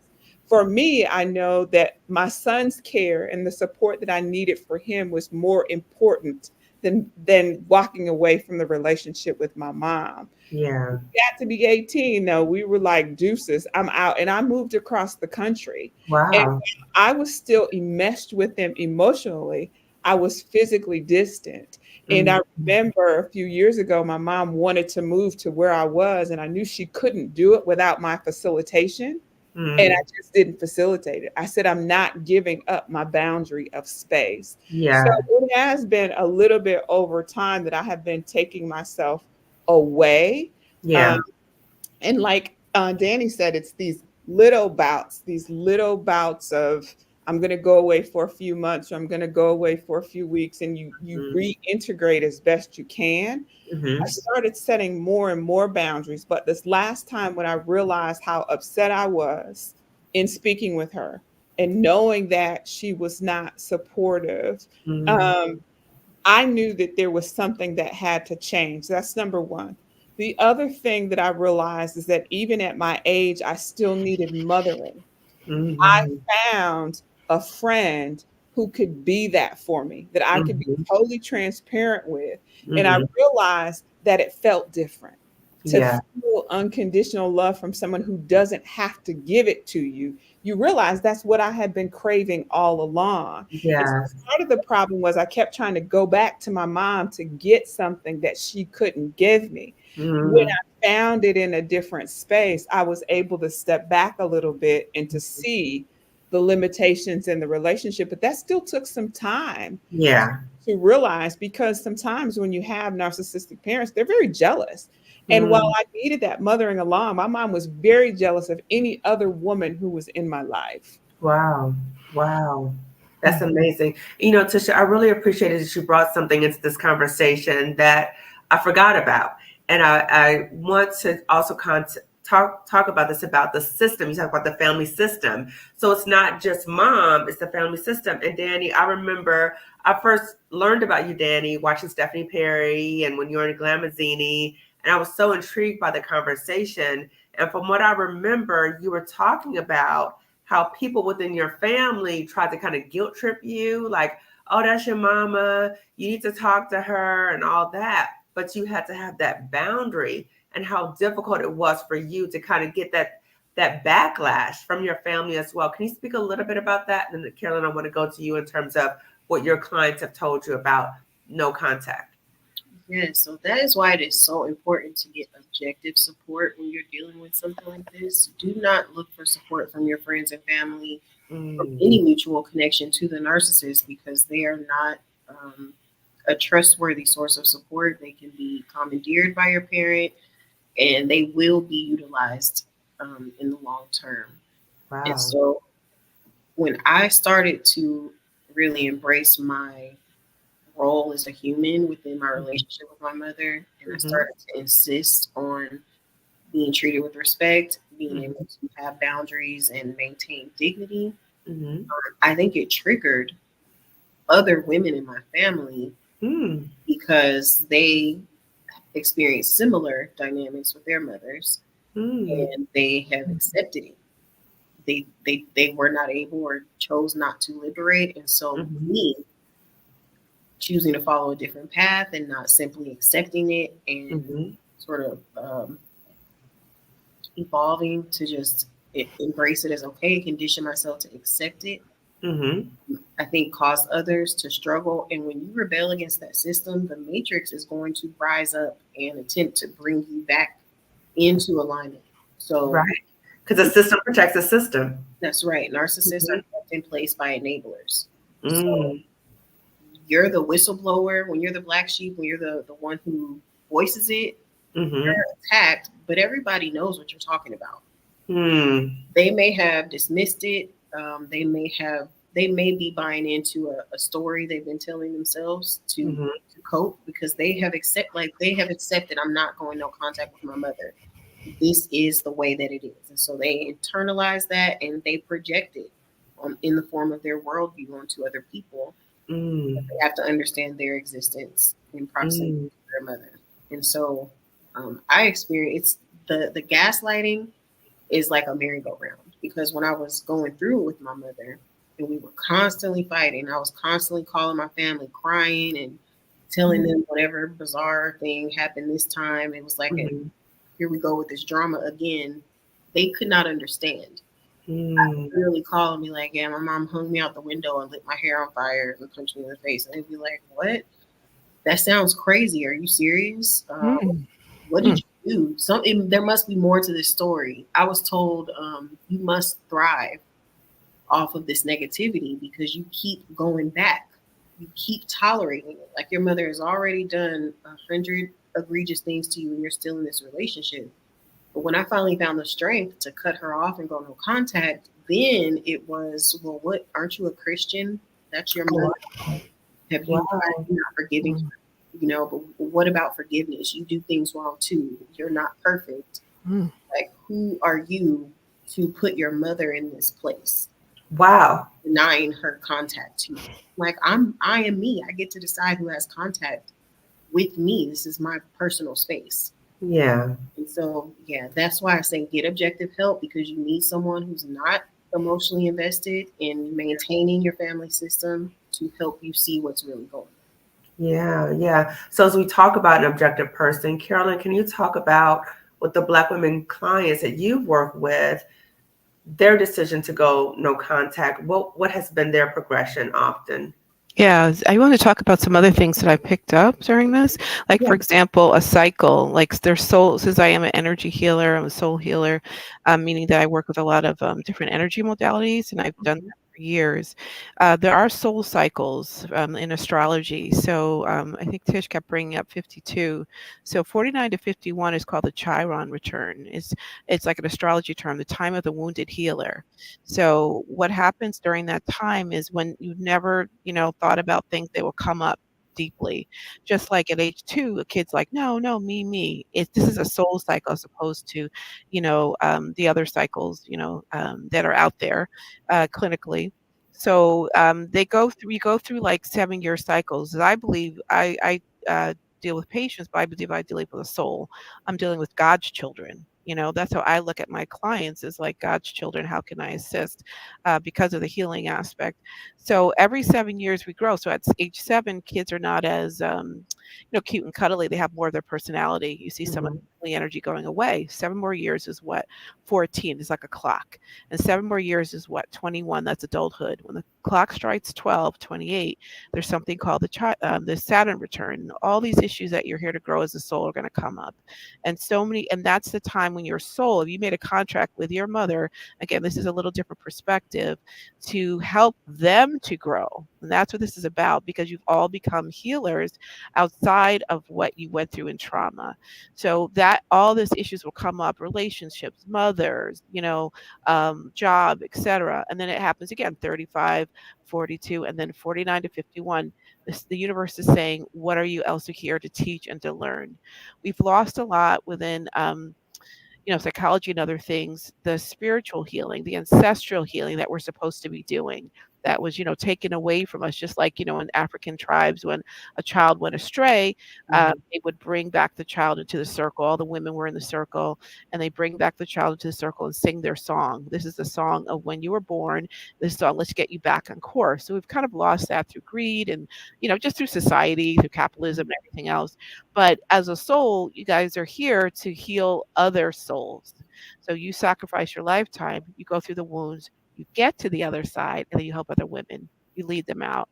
for me, I know that my son's care and the support that I needed for him was more important than walking away from the relationship with my mom. Yeah. Got to be 18 though, we were like deuces, I'm out. And I moved across the country. And Wow. I was still enmeshed with them emotionally. I was physically distant. And I Mhm. remember a few years ago, my mom wanted to move to where I was, and I knew she couldn't do it without my facilitation. And I Mm. just didn't facilitate it. I said, I'm not giving up my boundary of space. So Yeah. it has been a little bit over time that I have been taking myself away. Yeah. Um, and like Danny said, it's these little bouts of I'm going to go away for a few months, or I'm going to go away for a few weeks, and you Mhm. reintegrate as best you can. I Mhm. started setting more and more boundaries, but this last time when I realized how upset I was in speaking with her and knowing that she was not supportive, Mhm. um, I knew that there was something that had to change. That's number one. The other thing that I realized is that even at my age, I still needed mothering. I Mhm. found a friend who could be that for me, that I could be Mhm. totally transparent with. And I Mhm. realized that it felt different to Yeah. feel unconditional love from someone who doesn't have to give it to you. You realize that's what I had been craving all along. And so Yes. part of the problem was I kept trying to go back to my mom to get something that she couldn't give me. When Mhm. I found it in a different space, I was able to step back a little bit and to see the limitations in the relationship. But that still took some time Yeah. to realize, because sometimes when you have narcissistic parents, they're very jealous. And while Mm. I needed that mothering along, my mom was very jealous of any other woman who was in my life. Wow. Wow. That's Mhm. amazing. Tisha, I really appreciated that you brought something into this conversation that I forgot about. And I want to also talk about this, about the system. You talk about the family system. So it's not just mom, it's the family system. And Danny, I remember I first learned about you, Danny, watching Stephanie Perry and when you were in Glamazini. And I was so intrigued by the conversation. And from what I remember, you were talking about how people within your family tried to kind of guilt trip you, like, oh, that's your mama, you need to talk to her and all that. But you had to have that boundary, and how difficult it was for you to kind of get that backlash from your family as well. Can you speak a little bit about that? And then Carolyn, I want to go to you in terms of what your clients have told you about no contact. Yes, so that is why it is so important to get objective support when you're dealing with something like this. Do not look for support from your friends and family, from Mm, any mutual connection to the narcissist, because they are not a trustworthy source of support. They can be commandeered by your parent, and they will be utilized in the long term. And wow. so when I started to really embrace my role as a human within my relationship with my mother, and I Mm-hmm. started to insist on being treated with respect, being able Mm-hmm. to have boundaries and maintain dignity, Mm-hmm. I think it triggered other women in my family Mm, because they experienced similar dynamics with their mothers, mm, and they have accepted it. They were not able or chose not to liberate, and so mm-hmm. me choosing to follow a different path and not simply accepting it and Mm-hmm. sort of evolving to just embrace it as okay, condition myself to accept it, Mm-hmm. I think caused others to struggle. And when you rebel against that system, the matrix is going to rise up and attempt to bring you back into alignment. So Right. Because the system protects the system. that's right. Narcissists are Mm-hmm. kept in place by enablers. So Mm, you're the whistleblower, when you're the black sheep, when you're the one who voices it, mm-hmm. attacked, but everybody knows what you're talking about. Mm, They may have dismissed it. They may be buying into a story they've been telling themselves mm-hmm. to cope, because they have accepted I'm not going no contact with my mother. this is the way that it is. And so they internalize that and they project it in the form of their worldview onto other people. But Mm, they have to understand their existence in proximity mm, to their mother. And so I experience the gaslighting is like a merry-go-round, because when I was going through it with my mother and we were constantly fighting, I was constantly calling my family, crying and telling them whatever bizarre thing happened this time. It was like a mm, here we go with this drama again. They could not understand. mm. Literally calling me like, yeah, my mom hung me out the window and lit my hair on fire and punched me in the face. And they'd be like, what? That sounds crazy. Are you serious? Mm. What did Mm. you do? There must be more to this story. I was told you must thrive off of this negativity because you keep going back. You keep tolerating it. Like your mother has already done 100 egregious things to you and you're still in this relationship. But when I finally found the strength to cut her off and go no contact, then it was, well, what? Aren't you a Christian? That's your Oh, mother. Have you tried wow. not forgiving Mm. her? You know, but what about forgiveness? You do things wrong too. You're not perfect. Mm. Like, who are you to put your mother in this place, Wow. denying her contact to you? Like, I am me. I get to decide who has contact with me. This is my personal space. Yeah. And so, yeah, that's why I say get objective help, because you need someone who's not emotionally invested in maintaining your family system to help you see what's really going on. Yeah. Yeah. So as we talk about an objective person, Carolyn, can you talk about with the Black women clients that you've worked with, their decision to go no contact? What has been their progression often? Yeah, I want to talk about some other things that I picked up during this. Like, Yeah. for example, a cycle, like their soul, since I am an energy healer, I'm a soul healer, meaning that I work with a lot of different energy modalities, and I've done Mhm. that for years. There are soul cycles in astrology. So I think Tish kept bringing up 52. So 49 to 51 is called the Chiron return. It's like an astrology term, the time of the wounded healer. So what happens during that time is when you've never, thought about things, they will come up deeply. Just like at age 2, a kid's like, no, no, me. This is a soul cycle as opposed to, the other cycles, that are out there clinically. So we go through like 7-year cycles. I believe deal with patients, but I believe I deal with a soul. I'm dealing with God's children. That's how I look at my clients, is like God's children. How can I assist because of the healing aspect? So every 7 years we grow. So at age 7, kids are not as cute and cuddly. They have more of their personality. You see some of Mhm. the energy going away. 7 more years is what? 14 is like a clock. And 7 more years is what? 21. That's adulthood. When the clock strikes 12, 28, there's something called the Saturn return. All these issues that you're here to grow as a soul are going to come up. And that's the time when your soul, if you made a contract with your mother, again, this is a little different perspective, to help them to grow. And that's what this is about, because you've all become healers outside of what you went through in trauma. So that all these issues will come up: relationships, mothers, job, etc. And then it happens again: 35, 42, and then 49 to 51. The universe is saying, what are you else here to teach and to learn? We've lost a lot within psychology and other things, the spiritual healing, the ancestral healing that we're supposed to be doing, that was, taken away from us. Just like, in African tribes, when a child went astray, Mhm. they would bring back the child into the circle. All the women were in the circle, and they bring back the child into the circle and sing their song. This is the song of when you were born. This song, let's get you back on course. So we've kind of lost that through greed and, just through society, through capitalism and everything else. But as a soul, you guys are here to heal other souls. So you sacrifice your lifetime, you go through the wounds, you get to the other side, and then you help other women. You lead them out.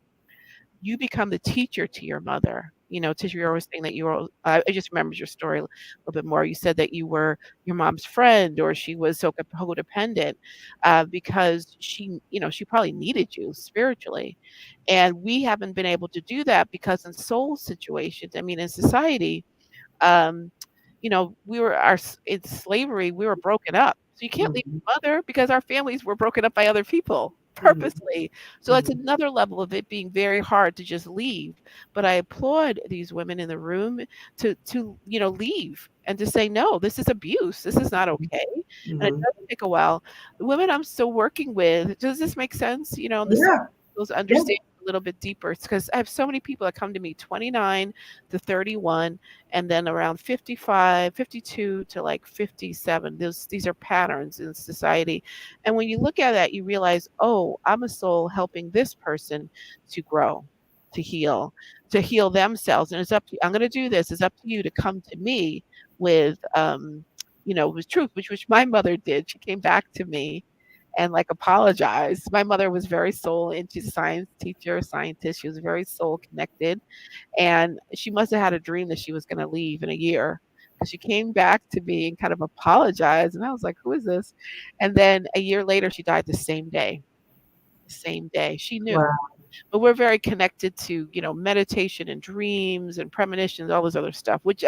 You become the teacher to your mother. Tisha, you're always saying that you were, I just remembered your story a little bit more. You said that you were your mom's friend, or she was so codependent because she probably needed you spiritually. And we haven't been able to do that because in soul situations, I mean, in society, um, in slavery, we were broken up. So you can't leave Mhm. your mother because our families were broken up by other people. purposely. So that's Mhm. another level of it being very hard to just leave. But I applaud these women in the room to leave and to say, no, this is abuse. This is not okay. And it Mhm. does take a while. The women I'm still working with, does this make sense? And this Yeah. goes Yeah. understand a little bit deeper. It's because I have so many people that come to me 29 to 31 and then around 55, 52 to like 57. These are patterns in society. And when you look at that, you realize, oh, I'm a soul helping this person to grow, to heal themselves. And it's up to you. I'm going to do this. It's up to you to come to me with, with truth, which my mother did. She came back to me and like apologized. My mother was very soul into science teacher, scientist. She was very soul connected. And she must have had a dream that she was going to leave in a year. Because she came back to me and kind of apologized. And I was like, who is this? And then a year later, she died the same day. The same day. She knew, Wow. but we're very connected to meditation and dreams and premonitions, all this other stuff, which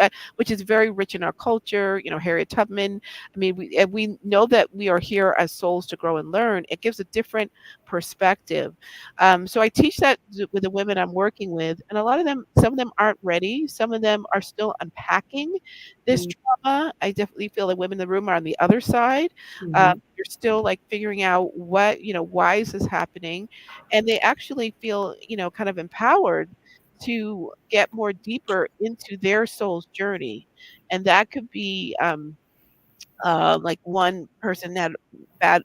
is very rich in our culture. Harriet Tubman. I mean, we know that we are here as souls to grow and learn. It gives a different perspective. So I teach that with the women I'm working with, and a lot of them, some of them aren't ready. Some of them are still unpacking this trauma. I definitely feel that women in the room are on the other side. Mhm. You're still like figuring out why is this happening, and they actually feel kind of empowered to get more deeper into their soul's journey. And that could be like one person had bad,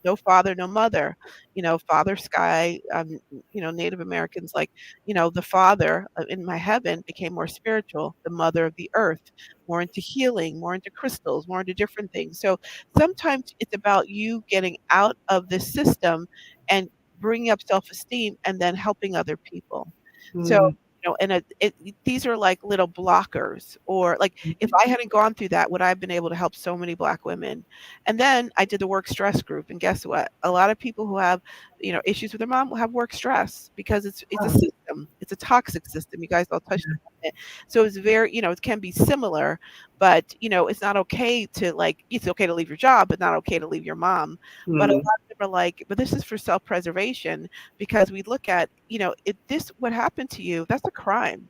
no father, no mother, father sky, Native Americans, like, the father in my heaven became more spiritual, the mother of the earth, more into healing, more into crystals, more into different things. So sometimes it's about you getting out of the system and bringing up self-esteem and then helping other people. So, Mhm. and these are like little blockers, or like if I hadn't gone through that, would I have been able to help so many Black women? And then I did the work stress group, and guess what? A lot of people who have, issues with their mom will have work stress because it's a Oh, system, it's a toxic system. You guys all touched on it, so it's very, it can be similar, but it's not okay to like, it's okay to leave your job, but not okay to leave your mom. But a lot mhm. of them are like, but this is for self-preservation, because we look at, what happened to you, that's a crime.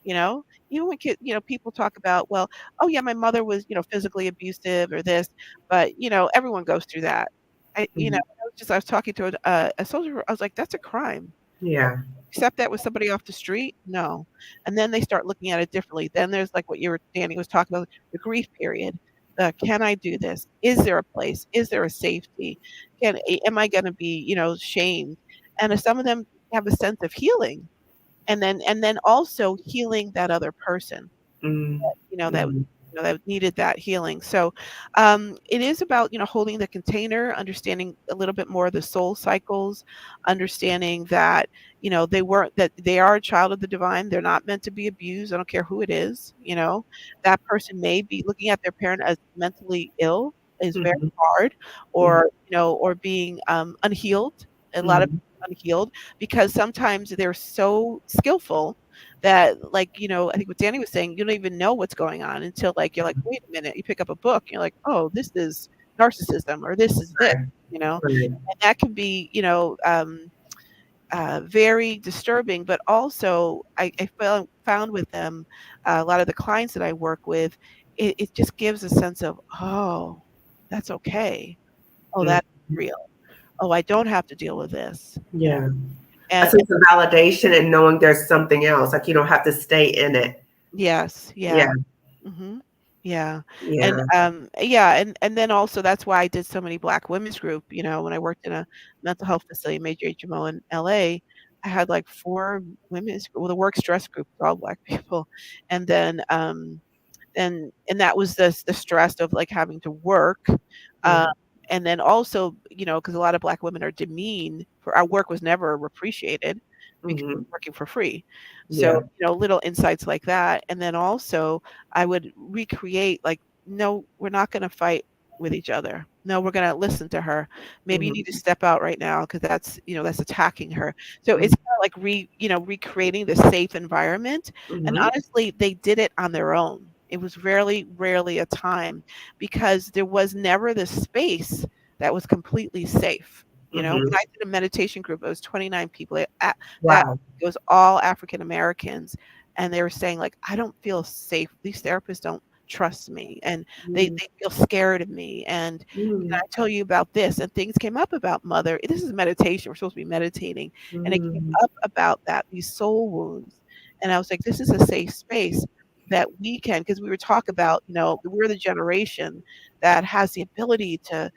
You know, even when people talk about, well, oh yeah, my mother was, physically abusive or this, but everyone goes through that. Mhm. I was talking to a soldier. I was like, that's a crime. Yeah. Accept that with somebody off the street? No. And then they start looking at it differently. Then there's like what Danny was talking about, the grief period. Can I do this? Is there a place? Is there a safety? Am I going to be, shamed? And some of them have a sense of healing, and then also healing that other person Mhm. that Mhm. that needed that healing. So it is about holding the container, understanding a little bit more of the soul cycles, understanding that that they are a child of the divine. They're not meant to be abused. I don't care who it is. That person may be looking at their parent as mentally ill is very Mhm. hard, Mhm. or being unhealed. A lot of Mhm. unhealed, because sometimes they're so skillful that, like, I think what Danny was saying, you don't even know what's going on until, like, you're like, wait a minute, you pick up a book, and you're like, oh, this is narcissism, or this is this, Right. you know, Right. and that can be, very disturbing. But also, I found with them, a lot of the clients that I work with, it just gives a sense of, oh, that's okay. Oh, Mhm. that's real. Oh, I don't have to deal with this. Yeah. A And sense of validation and knowing there's something else. Like you don't have to stay in it. yes, yeah. Yeah. Mhm. Yeah. And, Yeah. yeah, and then also that's why I did so many Black women's group, when I worked in a mental health facility, major HMO in LA, I had, like, 4 the work stress group with all Black people, and then, and that was the stress of, like, having to work, uh, Mhm. and then also, because a lot of Black women are demeaned for our work was never appreciated because Mhm. we're working for free. So, Yeah. little insights like that, and then also I would recreate, like, "No, we're not gonna fight with each other. No, we're gonna listen to her. Maybe you Mhm. need to step out right now because that's attacking her." So Mhm. it's kinda like recreating the safe environment, and Mhm. honestly, they did it on their own. It was rarely a time, because there was never this space that was completely safe. When Hmm. I did a meditation group, it was 29 people. That Wow. it was all African Americans, and they were saying like, I don't feel safe. These therapists don't trust me, and Mm, they feel scared of me. And I mm, tell you about this, and things came up about mother. This is meditation. We're supposed to be meditating, and it came mm, up about that these soul wounds. And I was like, this is a safe space that we can, because we were talk about, we're the generation that has the ability to,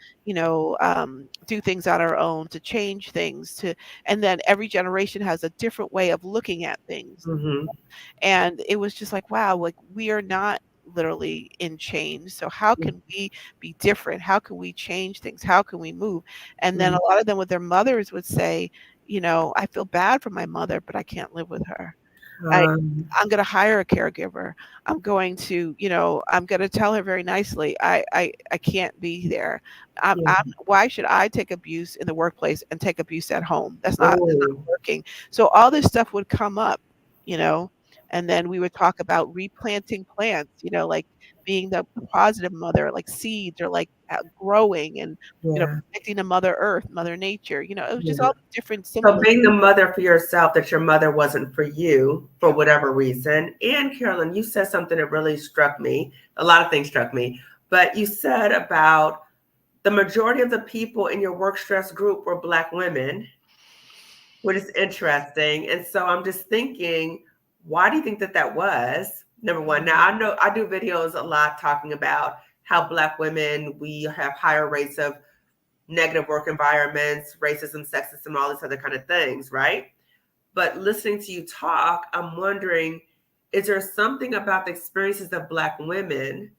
do things on our own, to change things, and then every generation has a different way of looking at things. mhm, And it was just like, wow, like we are not literally in change. So how can we be different? How can we change things? How can we move? And then mhm, a lot of them with their mothers would say, I feel bad for my mother, but I can't live with her. I um, I'm gonna hire a caregiver. I'm gonna tell her very nicely, I can't be there. yeah. Why should I take abuse in the workplace and take abuse at home? That's not Oh, working. So all this stuff would come up, you know, and then we would talk about replanting plants, like being the positive mother, like seeds or like growing and yeah, protecting the Mother Earth, Mother Nature. It was just yeah. all these different So symbolism. being the mother for yourself, that your mother wasn't for you for whatever reason. And Carolyn, you said something that really struck me. A lot of things struck me, but you said about the majority of the people in your work stress group were Black women, which is interesting. And so I'm just thinking, why do you think that that was? Number one. Now, I know I do videos a lot talking about how Black women, we have higher rates of negative work environments, racism, sexism, all these other kind of things, right? But listening to you talk, I'm wondering, is there something about the experiences of Black women,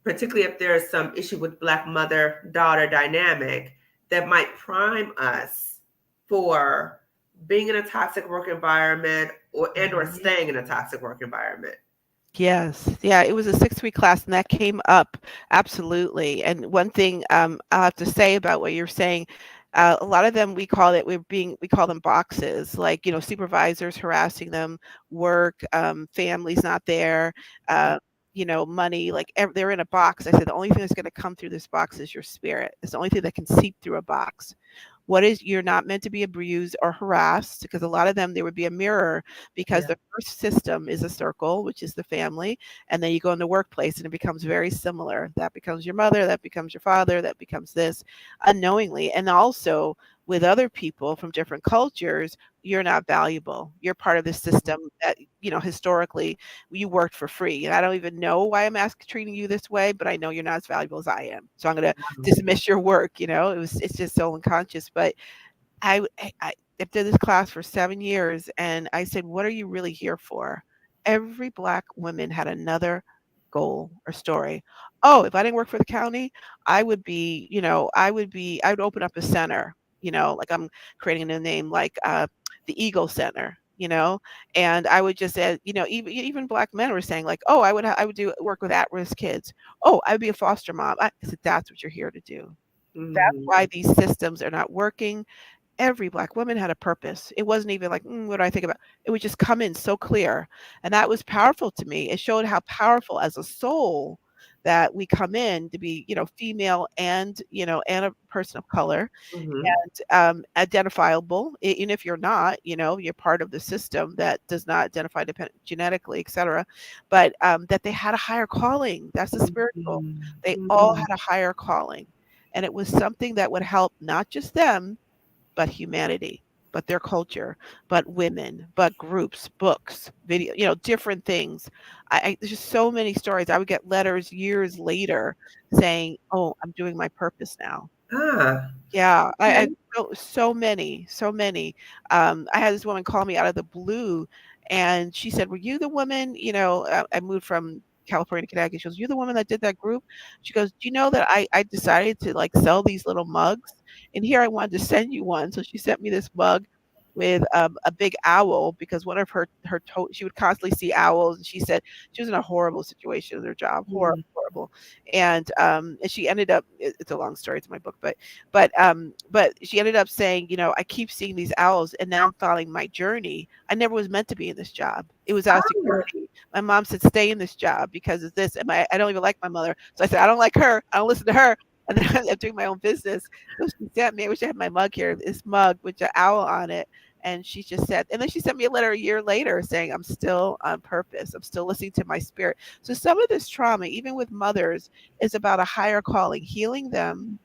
particularly if there's some issue with Black mother daughter dynamic, that might prime us for being in a toxic work environment or staying in a toxic work environment? Yes. Yeah, it was a 6-week class, and that came up, absolutely. And one thing, I'll have to say about what you're saying, a lot of them, we call them boxes, like, supervisors harassing them, work, families not there, uh, money, like, they're in a box. I said, "The only thing that's gonna come through this box is your spirit. It's the only thing that can seep through a box." You're not meant to be abused or harassed, because a lot of them, there would be a mirror, because Yeah. the first system is a circle, which is the family, and then you go in the workplace and it becomes very similar. That becomes your mother, that becomes your father, that becomes this, unknowingly. And also with other people from different cultures, you're not valuable. You're part of the system that, historically you worked for free. And I don't even know why I'm treating you this way, but I know you're not as valuable as I am. So I'm going to dismiss your work. It's just so unconscious. But I did this class for 7 years, and I said, "What are you really here for?" Every Black woman had another goal or story. "Oh, if I didn't work for the county, I would open up a center, like I'm creating a new name, like, the Eagle Center, and I would just say, even Black men were saying like, "Oh, I would do work with at-risk kids. Oh, I would be a foster mom." I said, "That's what you're here to do. That's Mm, why these systems are not working." Every Black woman had a purpose. It wasn't even like, "What do I think about?" It would just come in so clear, and that was powerful to me. It showed how powerful as a soul that we come in to be, female and, and a person of color, mhm, identifiable. Even if you're not, you're part of the system that does not identify genetically, etc. But that they had a higher calling. That's the spiritual. mhm, They all mhm, had a higher calling, and it was something that would help not just them, but humanity, but their culture, but women, but groups, books, video, different things. There's just so many stories. I would get letters years later saying, "Oh, I'm doing my purpose now." ah, Yeah, I okay. so many, so many. I had this woman call me out of the blue, and she said, "Were you the woman?" I moved from California to Connecticut. She goes, "You the woman that did that group?" She goes, "Do you know that I decided to like sell these little mugs, and here I wanted to send you one." So she sent me this mug with a big owl, because one of she would constantly see owls, and she said she was in a horrible situation in her job, horrible, Mm, horrible, and she ended up. It's a long story. It's my book, but she ended up saying, "I keep seeing these owls, and now I'm following my journey. I never was meant to be in this job. It was out of ah, security. My mom said, stay in this job because of this. And I don't even like my mother. So I said, I don't like her. I don't listen to her. And then I'm doing my own business. So she sent me, I wish I had my mug here, this mug with an owl on it. And she just said, and then she sent me a letter a year later saying, I'm still on purpose. I'm still listening to my spirit. So some of this trauma, even with mothers, is about a higher calling, healing them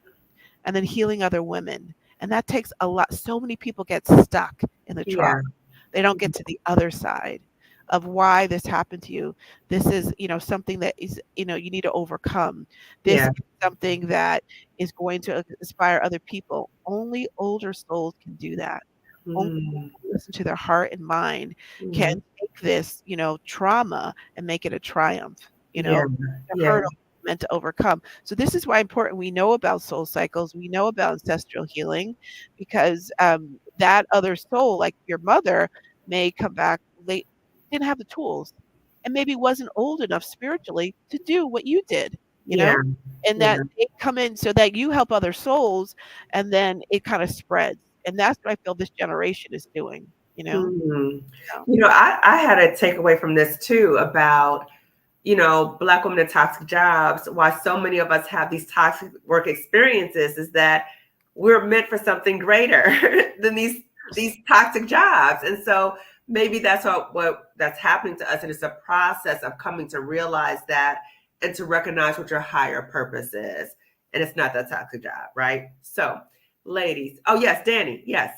and then healing other women. And that takes a lot. So many people get stuck in the trauma. Yeah. They don't get to the other side of why this happened to you. This is, something that is, you need to overcome. This Yeah. is something that is going to inspire other people. Only older souls can do that. Only people Mm. who listen to their heart and mind can Mhm. take this, trauma and make it a triumph, Yeah. a Yeah. hurdle meant to overcome. So this is why important we know about soul cycles, we know about ancestral healing, because that other soul, like your mother, may come back late, didn't have the tools, and maybe wasn't old enough spiritually to do what you did, Yeah. and Yeah. that they come in so that you help other souls, and then it kind of spreads. And that's what I feel this generation is doing, Mhm. So, I had a takeaway from this too about, Black women in toxic jobs, why so many of us have these toxic work experiences is that we're meant for something greater than these toxic jobs. And so maybe that's what that's happening to us. And it's a process of coming to realize that and to recognize what your higher purpose is. And it's not that toxic job, right? So, ladies. Oh, yes, Danny. Yes.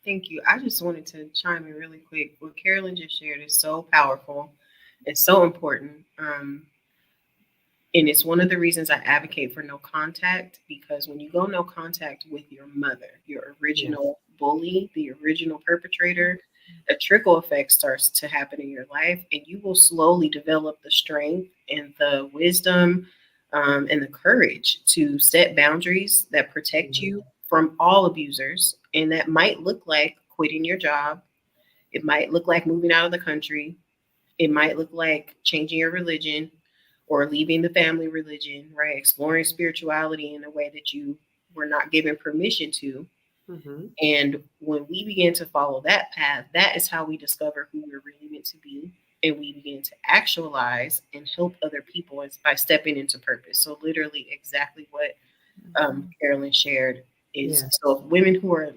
Thank you. I just wanted to chime in really quick. What Carolyn just shared is so powerful. It's so important. And it's one of the reasons I advocate for no contact, because when you go no contact with your mother, your original bully, the original perpetrator, a trickle effect starts to happen in your life, and you will slowly develop the strength and the wisdom and the courage to set boundaries that protect you from all abusers. And that might look like quitting your job. It might look like moving out of the country. It might look like changing your religion or leaving the family religion, right? Exploring spirituality in a way that you were not given permission to. Mm-hmm. And when we begin to follow that path, that is how we discover who we're really meant to be. And we begin to actualize and help other people by stepping into purpose. So, literally, exactly what Carolyn shared is Yeah. so women who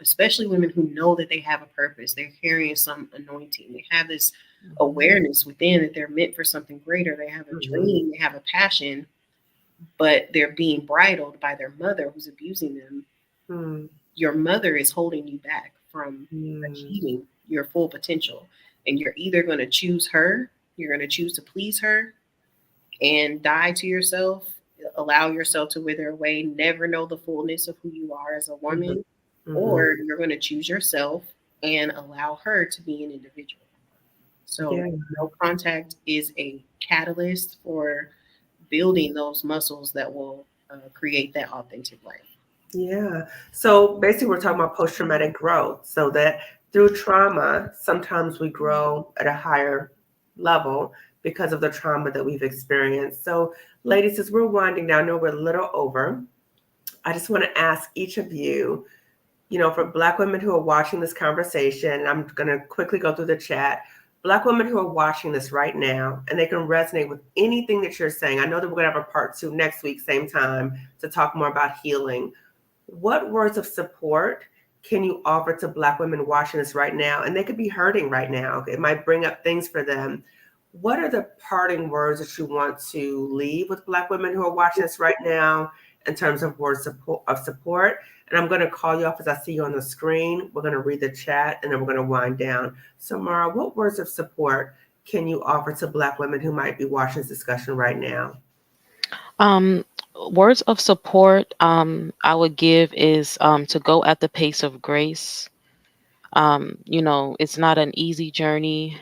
especially women who know that they have a purpose, they're carrying some anointing, they have this awareness within that they're meant for something greater, they have a dream, they have a passion, but they're being bridled by their mother who's abusing them. Your mother is holding you back from achieving your full potential, and you're either going to choose her, you're going to choose to please her and die to yourself, allow yourself to wither away, never know the fullness of who you are as a woman, or you're going to choose yourself and allow her to be an individual. So, no contact is a catalyst for building those muscles that will create that authentic life. Yeah. So basically, we're talking about post-traumatic growth. So that through trauma, sometimes we grow at a higher level because of the trauma that we've experienced. So, ladies, as we're winding down, I know we're a little over. I just want to ask each of you, for Black women who are watching this conversation, and I'm going to quickly go through the chat. Black women who are watching this right now, and they can resonate with anything that you're saying. I know that we're going to have a part 2 next week, same time, to talk more about healing. What words of support can you offer to Black women watching this right now? And they could be hurting right now. It might bring up things for them. What are the parting words that you want to leave with Black women who are watching this right now in terms of words of support? And I'm going to call you off as I see you on the screen. We're going to read the chat and then we're going to wind down. So, Mara, what words of support can you offer to Black women who might be watching this discussion right now? Words of support I would give is to go at the pace of grace. It's not an easy journey.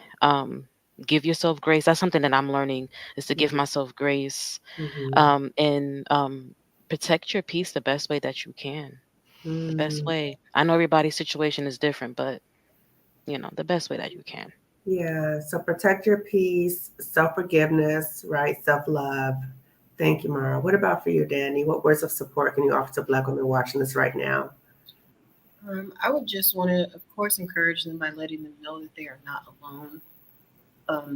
Give yourself grace. That's something that I'm learning, is to give myself grace, and protect your peace the best way that you can. The best way. I know everybody's situation is different, but the best way that you can. Yeah. So protect your peace, self-forgiveness, right? Self-love. Thank you, Mara. What about for you, Danny? What words of support can you offer to Black women watching this right now? I would just want to, of course, encourage them by letting them know that they are not alone.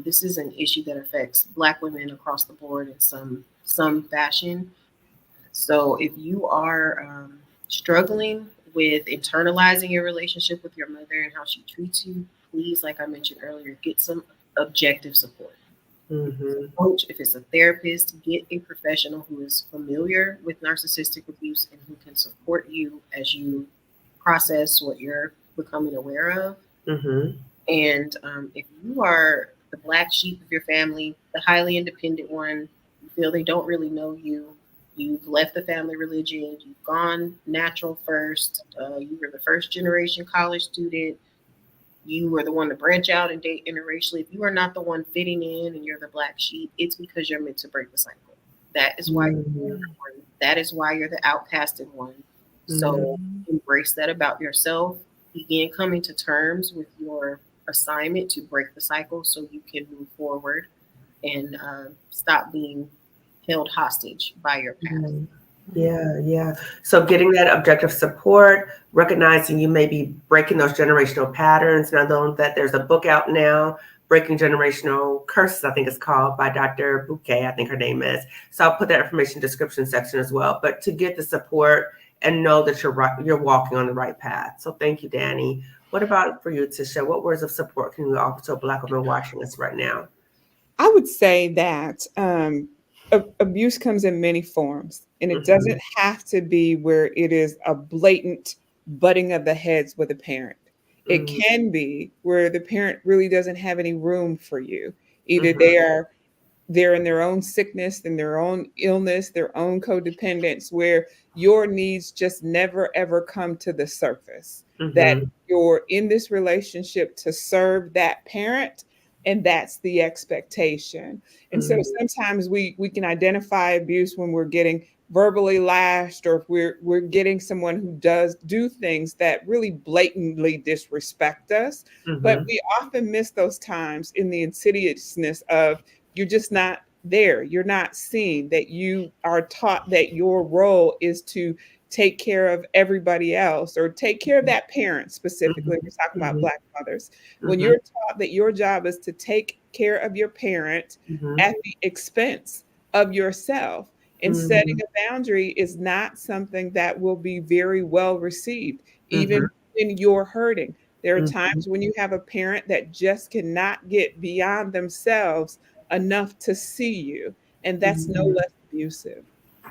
This is an issue that affects Black women across the board in some fashion. So if you are struggling with internalizing your relationship with your mother and how she treats you, please, like I mentioned earlier, get some objective support. If it's Mm-hmm. a coach, if it's a therapist, get a professional who is familiar with narcissistic abuse and who can support you as you process what you're becoming aware of. Mm-hmm. And if you are the black sheep of your family, the highly independent one, you feel they don't really know you, you've left the family religion, you've gone natural first, you were the first generation college student, you were the one to branch out and date interracially. If you are not the one fitting in and you're the black sheep, it's because you're meant to break the cycle. That is why you're the Mm, younger one. That is why you're the outcasted one. So mm, embrace that about yourself. Begin coming to terms with your assignment to break the cycle so you can move forward and stop being held hostage by your past. Mm-hmm. Yeah, yeah. So getting that objective support, recognizing you may be breaking those generational patterns. And I know that there's a book out now, Breaking Generational Curses, I think it's called, by Dr. Bouquet, I think her name is. So I'll put that information in the description section as well. But to get the support and know that you're right, you're walking on the right path. So thank you, Danny. What about for you, Tisha? What words of support can you offer to a Black woman watching us right now? I would say that abuse comes in many forms, and it Mm-hmm. doesn't have to be where it is a blatant butting of the heads with a parent. It can be where the parent really doesn't have any room for you. Either Mm-hmm. they're in their own sickness and their own illness, their own codependence, where your needs just never ever come to the surface. That Mm-hmm. you're in this relationship to serve that parent, and that's the expectation. And so Mm-hmm. sometimes we can identify abuse when we're getting verbally lashed, or if we're getting someone who does do things that really blatantly disrespect us. But Mm-hmm. we often miss those times in the insidiousness of you're just not there. You're not seen, that you are taught that your role is to take care of everybody else or take care of that parent specifically. We're talking about Mm-hmm. Black mothers. When Mm-hmm. you're taught that your job is to take care of your parent Mm-hmm. at the expense of yourself, and setting Mm-hmm. a boundary is not something that will be very well received, Mm-hmm. even when you're hurting. There are Mm-hmm. times when you have a parent that just cannot get beyond themselves enough to see you, and that's no Mm-hmm. less abusive.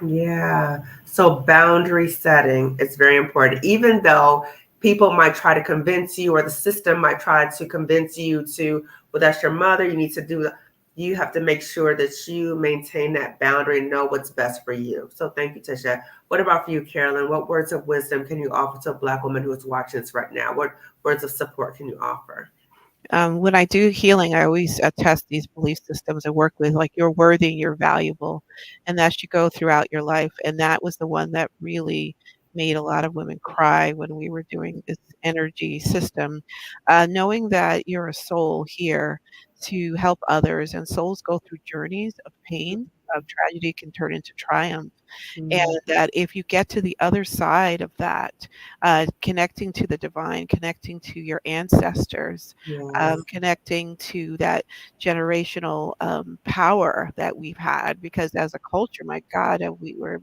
Yeah. So boundary setting is very important. Even though people might try to convince you, or the system might try to convince you to, well, that's your mother, you need to do, you have to make sure that you maintain that boundary and know what's best for you. So thank you, Tisha. What about for you, Carolyn? What words of wisdom can you offer to a Black woman who is watching this right now? What words of support can you offer? When I do healing, I always test these belief systems and work with like you're worthy, you're valuable, and that should go throughout your life. And that was the one that really made a lot of women cry when we were doing this energy system, knowing that you're a soul here to help others, and souls go through journeys of pain. Of tragedy can turn into triumph, and Mm-hmm. that if you get to the other side of that, connecting to the divine, connecting to your ancestors, Yes. connecting to that generational power that we've had, because as a culture, my God, we were,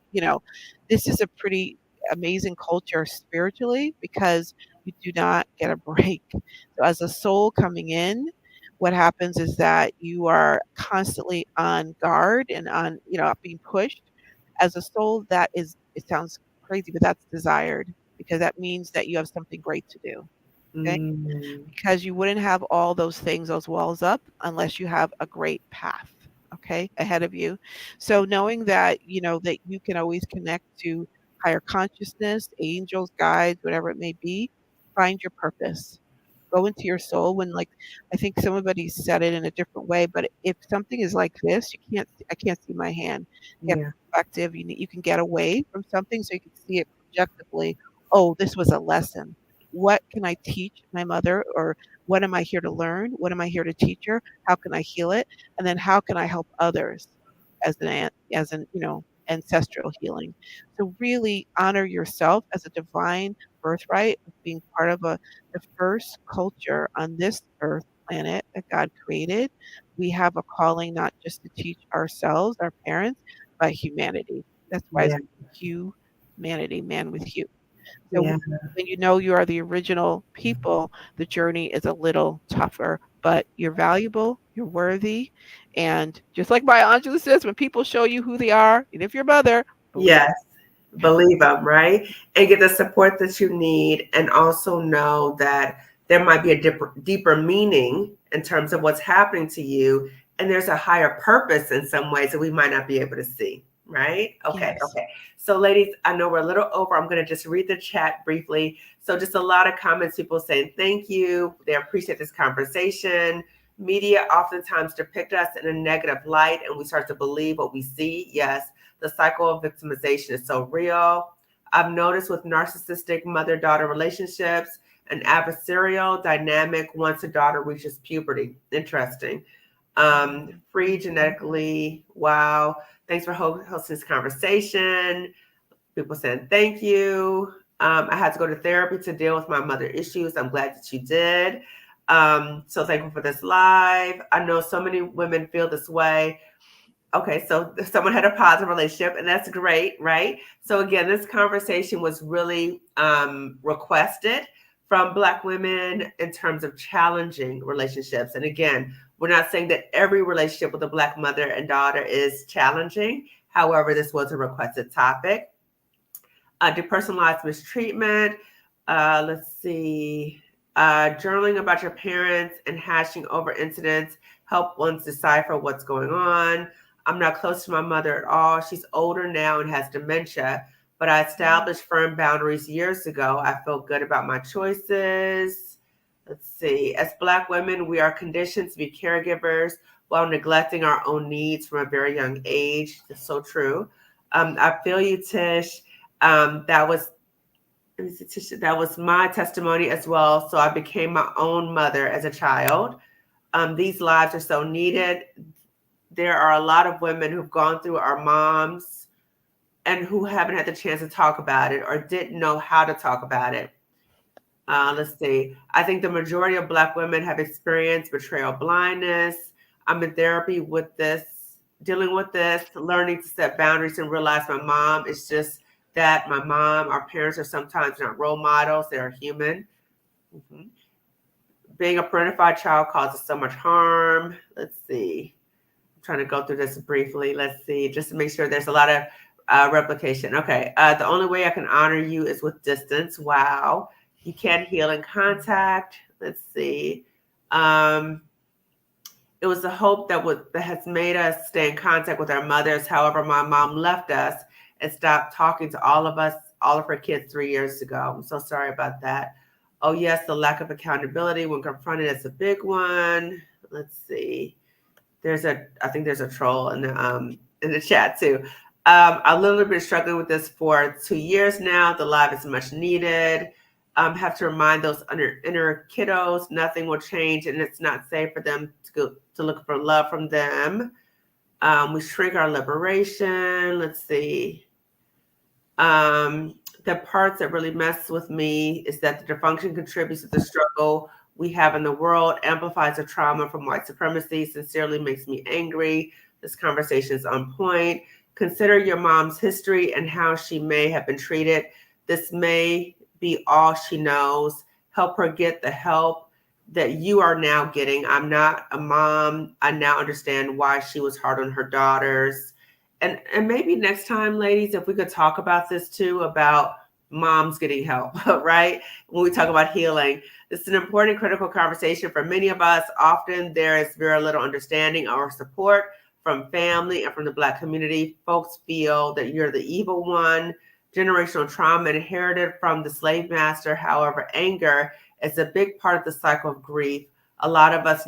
this is a pretty amazing culture spiritually, because you do not get a break. So as a soul coming in, what happens is that you are constantly on guard and on, being pushed. As a soul, that is, it sounds crazy, but that's desired, because that means that you have something great to do. Okay, Mm-hmm. because you wouldn't have all those things, those walls up, unless you have a great path, okay, ahead of you. So knowing that, that you can always connect to higher consciousness, angels, guides, whatever it may be, find your purpose. Go into your soul. When, like, I think somebody said it in a different way, but if something is like this, I can't see my hand. You have Yeah. perspective. You can get away from something so you can see it projectively. Oh, this was a lesson. What can I teach my mother? Or what am I here to learn? What am I here to teach her? How can I heal it? And then how can I help others as an ancestral healing? So really honor yourself as a divine birthright of being part of the first culture on this earth planet that God created. We have a calling not just to teach ourselves, our parents, but humanity. That's why it's Yeah. humanity, man with you. So Yeah. when you know you are the original people, the journey is a little tougher, but you're valuable, you're worthy. And just like my Anjali says, when people show you who they are, and if you're mother, believe Yes. Believe them, right? And get the support that you need. And also know that there might be a deeper meaning in terms of what's happening to you. And there's a higher purpose in some ways that we might not be able to see, right? Okay. yes. Okay. So, ladies, I know we're a little over. I'm going to just read the chat briefly. So, just a lot of comments, people saying thank you. They appreciate this conversation. Media oftentimes depict us in a negative light, and we start to believe what we see. Yes, the cycle of victimization is so real. I've noticed with narcissistic mother-daughter relationships, an adversarial dynamic once a daughter reaches puberty. Interesting. Free genetically. Wow. Thanks for hosting this conversation. People saying thank you. I had to go to therapy to deal with my mother issues. I'm glad that you did. So thankful for this live. I know so many women feel this way. Okay, so someone had a positive relationship, and that's great, right? So again, this conversation was really requested from Black women in terms of challenging relationships. And again, we're not saying that every relationship with a Black mother and daughter is challenging. However, this was a requested topic. Depersonalized mistreatment. Let's see. Journaling about your parents and hashing over incidents help one decipher what's going on. I'm not close to my mother at all. She's older now and has dementia, but I established firm boundaries years ago. I feel good about my choices. Let's see. As Black women, we are conditioned to be caregivers while neglecting our own needs from a very young age. That's so true. I feel you, Tish. That was that was my testimony as well. So I became my own mother as a child. These lives are so needed. There are a lot of women who've gone through our moms and who haven't had the chance to talk about it or didn't know how to talk about it. Let's see. I think the majority of Black women have experienced betrayal blindness. I'm in therapy with this, dealing with this, learning to set boundaries and realize my mom is just that. My mom, our parents are sometimes not role models, they are human. Mhm. Being a parentified child causes so much harm. Let's see. I'm trying to go through this briefly. Let's see, just to make sure there's a lot of replication. Okay. The only way I can honor you is with distance. Wow. You can't heal in contact. Let's see. It was the hope that has made us stay in contact with our mothers. However, my mom left us and stopped talking to all of us, all of her kids 3 years ago. I'm so sorry about that. Oh yes, the lack of accountability when confronted is a big one. Let's see. I think there's a troll in the chat too. I've literally been struggling with this for 2 years now. The live is much needed. Have to remind those inner kiddos nothing will change, and it's not safe for them to look for love from them. We shrink our liberation. Let's see. The parts that really mess with me is that the dysfunction contributes to the struggle we have in the world, amplifies the trauma from white supremacy, sincerely makes me angry. This conversation is on point. Consider your mom's history and how she may have been treated. This may be all she knows. Help her get the help that you are now getting. I'm not a mom. I now understand why she was hard on her daughters. And maybe next time, ladies, if we could talk about this too, about moms getting help, right? When we talk about healing, this is an important, critical conversation for many of us. Often there is very little understanding or support from family and from the Black community. Folks feel that you're the evil one. Generational trauma inherited from the slave master. However, anger is a big part of the cycle of grief. A lot of us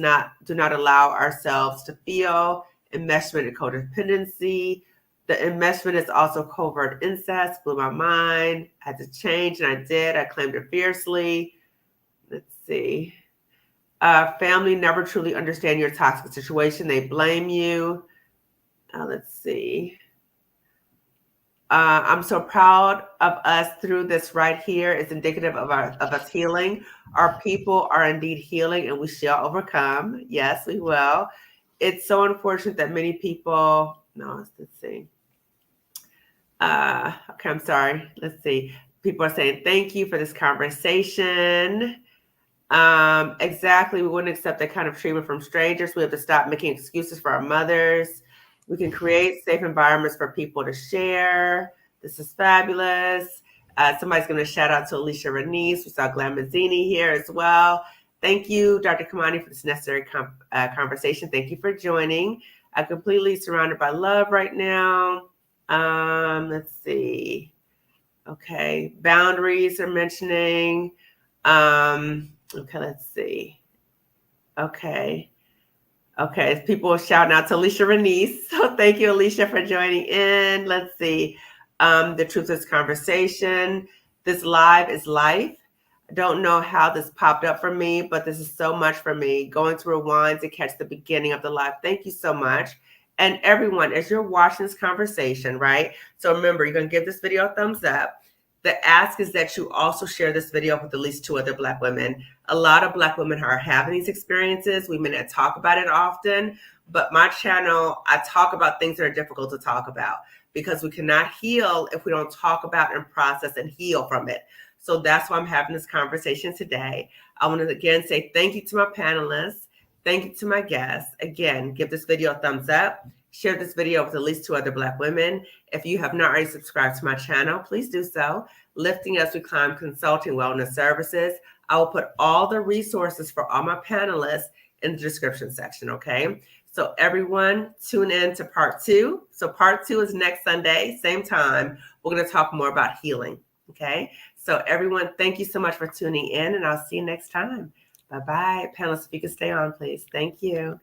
do not allow ourselves to feel enmeshment and codependency. The enmeshment is also covert incest. Blew my mind. I had to change, and I did. I claimed it fiercely. Let's see. Family never truly understand your toxic situation. They blame you. Let's see. I'm so proud of us through this right here. It's indicative of us healing. Our people are indeed healing, and we shall overcome. Yes, we will. It's so unfortunate that many people. No, let's see. Okay, I'm sorry. Let's see. People are saying thank you for this conversation. Exactly. We wouldn't accept that kind of treatment from strangers. We have to stop making excuses for our mothers. We can create safe environments for people to share. This is fabulous. Somebody's going to shout out to Alicia Renice. We saw Glamazini here as well. Thank you, Dr. Kamani, for this necessary conversation. Thank you for joining. I'm completely surrounded by love right now. Let's see. Okay, boundaries are mentioning. Okay, let's see. Okay. Okay, people are shouting out to Alicia Renice. So thank you, Alicia, for joining in. Let's see. The truth is conversation. This live is life. I don't know how this popped up for me, but this is so much for me. Going to rewind to catch the beginning of the live. Thank you so much. And everyone, as you're watching this conversation, right? So remember, you're going to give this video a thumbs up. The ask is that you also share this video with at least 2 other Black women. A lot of Black women are having these experiences. We may not talk about it often, but my channel, I talk about things that are difficult to talk about because we cannot heal if we don't talk about and process and heal from it. So that's why I'm having this conversation today. I want to again say thank you to my panelists. Thank you to my guests. Again, give this video a thumbs up. Share this video with at least 2 other Black women. If you have not already subscribed to my channel, please do so. Lifting As We Climb Consulting Wellness Services. I will put all the resources for all my panelists in the description section, okay? So everyone tune in to part 2. So part 2 is next Sunday, same time. We're going to talk more about healing, okay? So everyone, thank you so much for tuning in, and I'll see you next time. Bye-bye. Panelists, if you could stay on, please. Thank you.